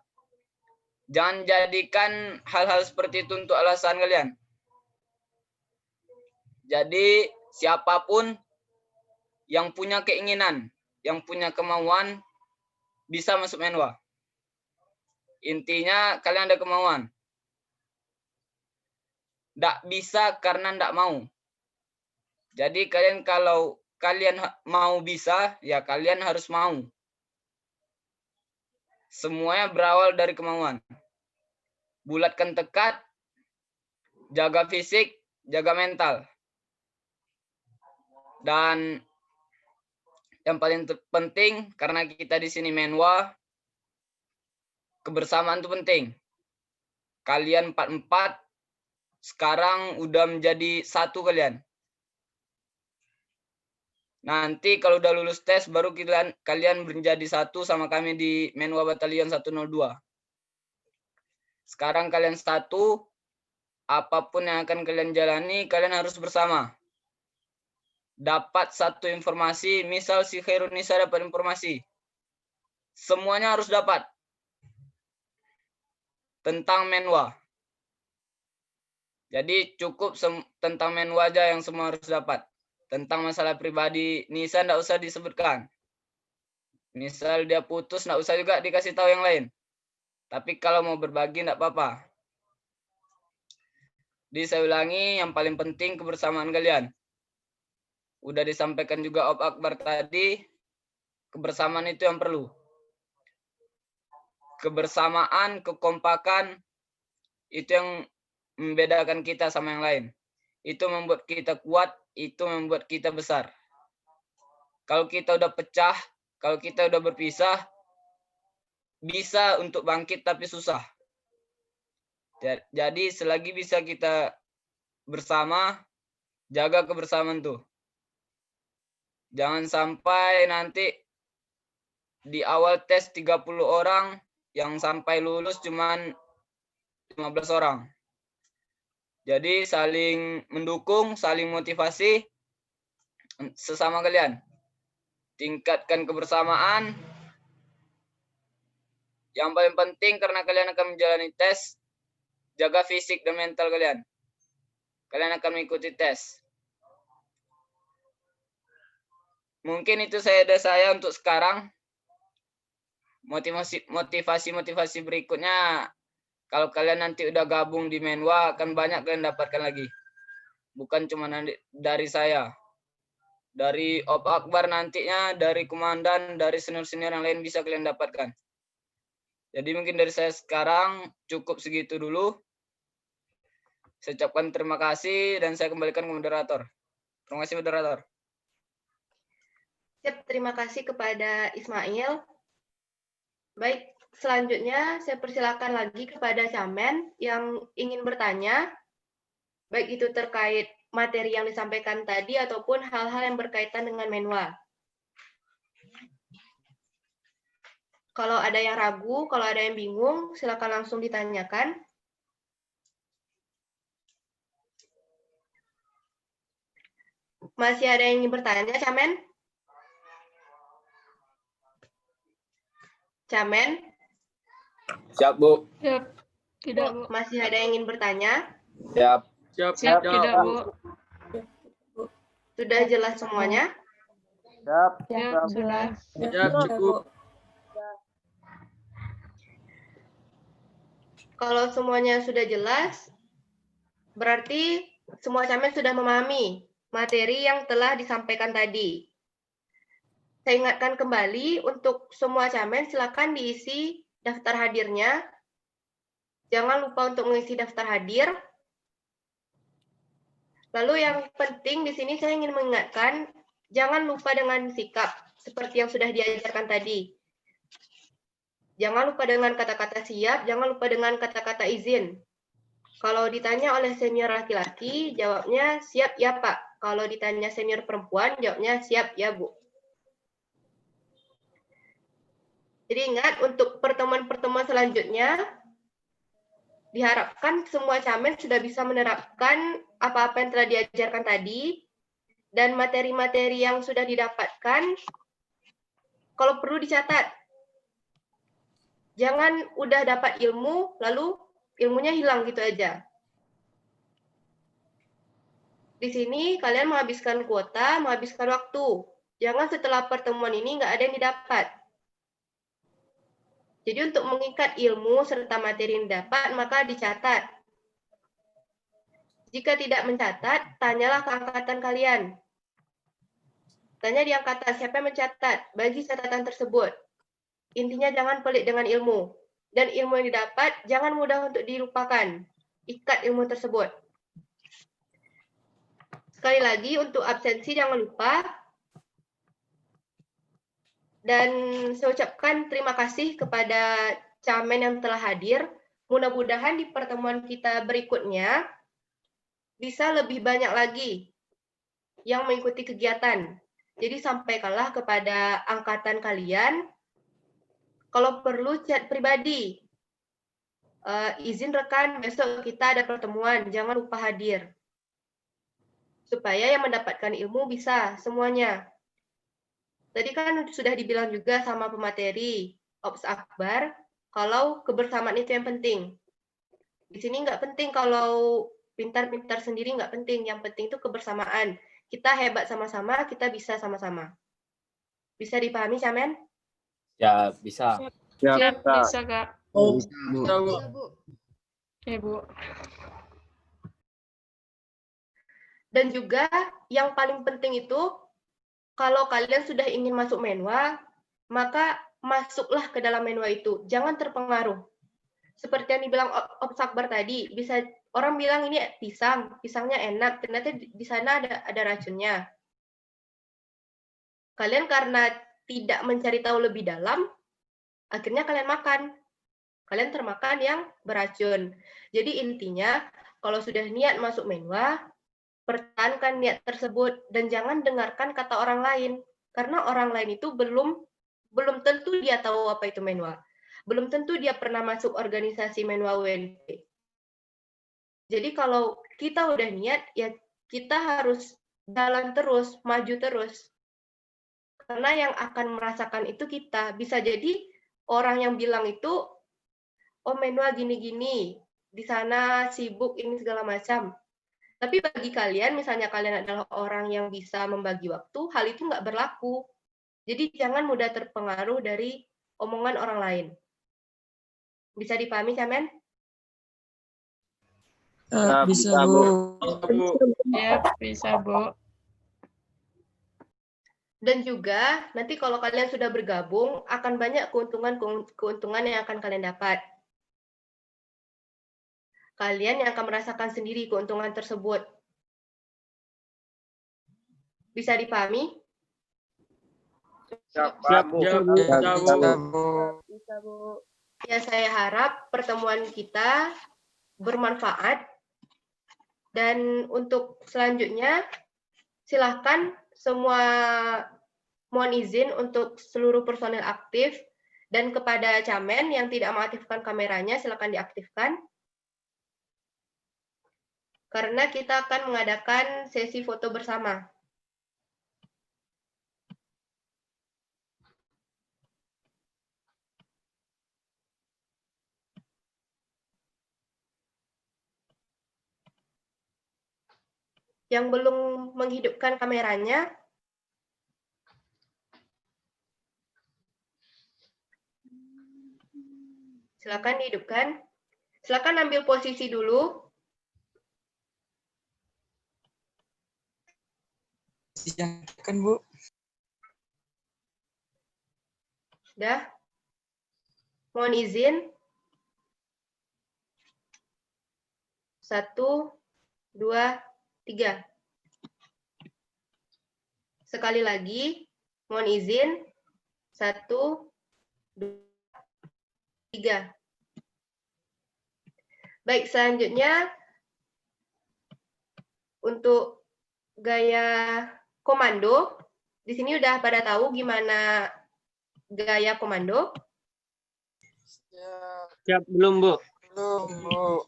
jangan jadikan hal-hal seperti itu untuk alasan kalian. Jadi siapapun yang punya keinginan, yang punya kemauan, bisa masuk Menwa. Intinya kalian ada kemauan. Tidak bisa karena tidak mau. Jadi kalian kalau kalian mau bisa, ya kalian harus mau. Semuanya berawal dari kemauan. Bulatkan tekad, jaga fisik, jaga mental. Dan yang paling penting, karena kita di sini Menwa, kebersamaan itu penting. Kalian 44, sekarang udah menjadi satu kalian. Nanti kalau udah lulus tes, baru kalian menjadi satu sama kami di Menwa Batalion 102. Sekarang kalian satu, apapun yang akan kalian jalani, kalian harus bersama. Dapat satu informasi, misal si Khairunisa dapat informasi. Semuanya harus dapat. Tentang Menwa. Jadi cukup tentang Menwa aja yang semua harus dapat. Tentang masalah pribadi Nisa tidak usah disebutkan. Misal dia putus, tidak usah juga dikasih tahu yang lain. Tapi kalau mau berbagi tidak apa-apa. Jadi saya ulangi, yang paling penting kebersamaan kalian. Udah disampaikan juga Ob Akbar tadi, kebersamaan itu yang perlu. Kebersamaan, kekompakan, itu yang membedakan kita sama yang lain. Itu membuat kita kuat, itu membuat kita besar. Kalau kita udah pecah, kalau kita udah berpisah, bisa untuk bangkit tapi susah. Jadi selagi bisa kita bersama, jaga kebersamaan tuh. Jangan sampai nanti di awal tes 30 orang, yang sampai lulus cuman 15 orang. Jadi saling mendukung, saling motivasi sesama kalian. Tingkatkan kebersamaan. Yang paling penting karena kalian akan menjalani tes, jaga fisik dan mental kalian. Kalian akan mengikuti tes. Mungkin itu dari saya untuk sekarang. Motivasi berikutnya Kalau kalian nanti udah gabung di Menwa, akan banyak kalian dapatkan lagi. Bukan cuma dari saya. Dari Op Akbar nantinya, dari komandan, dari senior-senior yang lain bisa kalian dapatkan. Jadi mungkin dari saya sekarang cukup segitu dulu. Saya ucapkan terima kasih dan saya kembalikan ke moderator. Terima kasih moderator. Siap, terima kasih kepada Ismail. Baik, selanjutnya saya persilakan lagi kepada Camen yang ingin bertanya, baik itu terkait materi yang disampaikan tadi ataupun hal-hal yang berkaitan dengan Menwa. Kalau ada yang ragu, kalau ada yang bingung, silakan langsung ditanyakan. Masih ada yang ingin bertanya, Camen? Camen? Siap, Bu. Siap. Tidak, Bu. Masih ada yang ingin bertanya? Siap. Siap, tidak, Bu. Sudah jelas semuanya? Siap. Siap, sudah. Siap, cukup. Kalau semuanya sudah jelas, berarti semua Camen sudah memahami materi yang telah disampaikan tadi. Saya ingatkan kembali untuk semua Camen silakan diisi daftar hadirnya. Jangan lupa untuk mengisi daftar hadir. Lalu yang penting di sini saya ingin mengingatkan, jangan lupa dengan sikap seperti yang sudah diajarkan tadi. Jangan lupa dengan kata-kata siap, jangan lupa dengan kata-kata izin. Kalau ditanya oleh senior laki-laki, jawabnya siap ya Pak. Kalau ditanya senior perempuan, jawabnya siap ya Bu. Jadi ingat, untuk pertemuan-pertemuan selanjutnya, diharapkan semua Camen sudah bisa menerapkan apa-apa yang telah diajarkan tadi, dan materi-materi yang sudah didapatkan, kalau perlu dicatat. Jangan udah dapat ilmu, lalu ilmunya hilang gitu aja. Di sini kalian menghabiskan kuota, menghabiskan waktu. Jangan setelah pertemuan ini nggak ada yang didapat. Jadi untuk mengikat ilmu serta materi yang didapat, maka dicatat. Jika tidak mencatat, tanyalah ke angkatan kalian. Tanya di angkatan, siapa yang mencatat? Bagi catatan tersebut. Intinya jangan pelit dengan ilmu. Dan ilmu yang didapat, jangan mudah untuk dilupakan. Ikat ilmu tersebut. Sekali lagi, untuk absensi jangan lupa. Dan saya ucapkan terima kasih kepada Camen yang telah hadir. Mudah-mudahan di pertemuan kita berikutnya bisa lebih banyak lagi yang mengikuti kegiatan. Jadi sampaikanlah kepada angkatan kalian, kalau perlu chat pribadi. Izin rekan, besok kita ada pertemuan, jangan lupa hadir. Supaya yang mendapatkan ilmu bisa semuanya. Tadi kan sudah dibilang juga sama pemateri Ops Akbar, kalau kebersamaan itu yang penting. Di sini nggak penting kalau pintar-pintar sendiri, nggak penting. Yang penting itu kebersamaan. Kita hebat sama-sama, kita bisa sama-sama. Bisa dipahami, Camen? Ya, bisa. Siap, bisa, Kak. Bisa, Bu. Oke, Bu. Dan juga yang paling penting itu, kalau kalian sudah ingin masuk Menwa, maka masuklah ke dalam Menwa itu. Jangan terpengaruh. Seperti yang dibilang Ops Akbar tadi, bisa orang bilang ini pisang, pisangnya enak, ternyata di sana ada racunnya. Kalian karena tidak mencari tahu lebih dalam, akhirnya kalian makan. Kalian termakan yang beracun. Jadi intinya, kalau sudah niat masuk Menwa, pertahankan niat tersebut dan jangan dengarkan kata orang lain, karena orang lain itu belum tentu dia tahu apa itu Menwa, belum tentu dia pernah masuk organisasi Menwa UNP. Jadi kalau kita udah niat, ya kita harus jalan terus, maju terus, karena yang akan merasakan itu kita. Bisa jadi orang yang bilang itu, oh Menwa gini-gini, di sana sibuk ini segala macam. Tapi bagi kalian, misalnya kalian adalah orang yang bisa membagi waktu, hal itu nggak berlaku. Jadi jangan mudah terpengaruh dari omongan orang lain. Bisa dipahami, Camen? Bisa, Bu. Siap, bisa, Bu. Dan juga nanti kalau kalian sudah bergabung akan banyak keuntungan yang akan kalian dapat. Kalian yang akan merasakan sendiri keuntungan tersebut. Bisa dipahami? Siap, Bu. Bisa, Bu. Ya, saya harap pertemuan kita bermanfaat. Dan untuk selanjutnya, silahkan semua mohon izin untuk seluruh personil aktif dan kepada Camen yang tidak mengaktifkan kameranya, silakan diaktifkan. Karena kita akan mengadakan sesi foto bersama. Yang belum menghidupkan kameranya, silakan dihidupkan. Silakan ambil posisi dulu. Kan, Bu. Sudah? Mohon izin. 1, 2, 3. Sekali lagi, mohon izin. 1, 2, 3. Baik, selanjutnya untuk gaya komando. Di sini udah pada tahu gimana gaya komando? Siap, belum, Bu? Belum, Bu.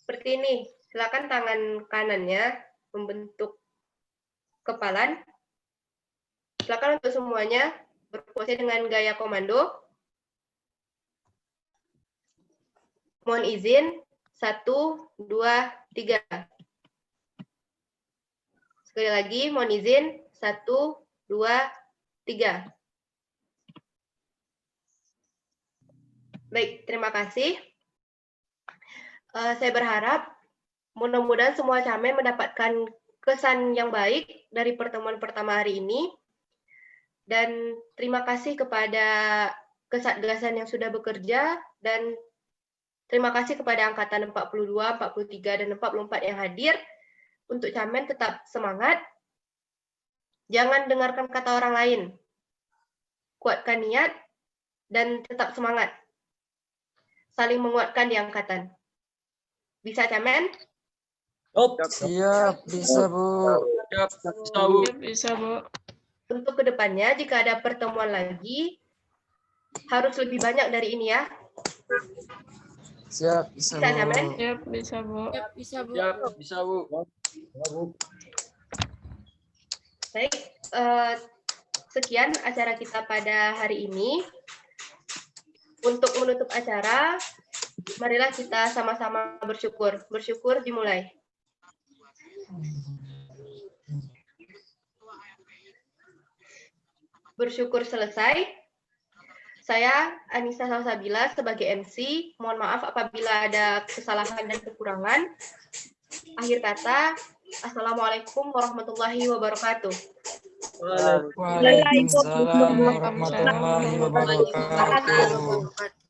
Seperti ini. Silakan tangan kanannya membentuk kepalan. Silakan untuk semuanya berpose dengan gaya komando. Mohon izin. 1, 2, 3. Sekali lagi, mohon izin. 1, 2, 3. Baik, terima kasih. Saya berharap mudah-mudahan semua Camen mendapatkan kesan yang baik dari pertemuan pertama hari ini. Dan terima kasih kepada kesatgasan yang sudah bekerja, dan terima kasih kepada angkatan 42, 43, dan 44 yang hadir. Untuk Camen tetap semangat. Jangan dengarkan kata orang lain. Kuatkan niat dan tetap semangat. Saling menguatkan di angkatan. Bisa, Camen? Siap, bisa, Bu. Bisa, Bu. Untuk kedepannya, jika ada pertemuan lagi, harus lebih banyak dari ini ya. Siap, bisa, Bisa, Bu. Camen? Siap, bisa, Bu. Bisa, Bu. Bisa, Bu. Baik, sekian acara kita pada hari ini. Untuk menutup acara, marilah kita sama-sama bersyukur. Bersyukur dimulai. Bersyukur selesai. Saya Anissa Salsabila sebagai MC. Mohon maaf apabila ada kesalahan dan kekurangan. Akhir kata, Assalamualaikum warahmatullahi wabarakatuh. Waalaikumsalam warahmatullahi wabarakatuh.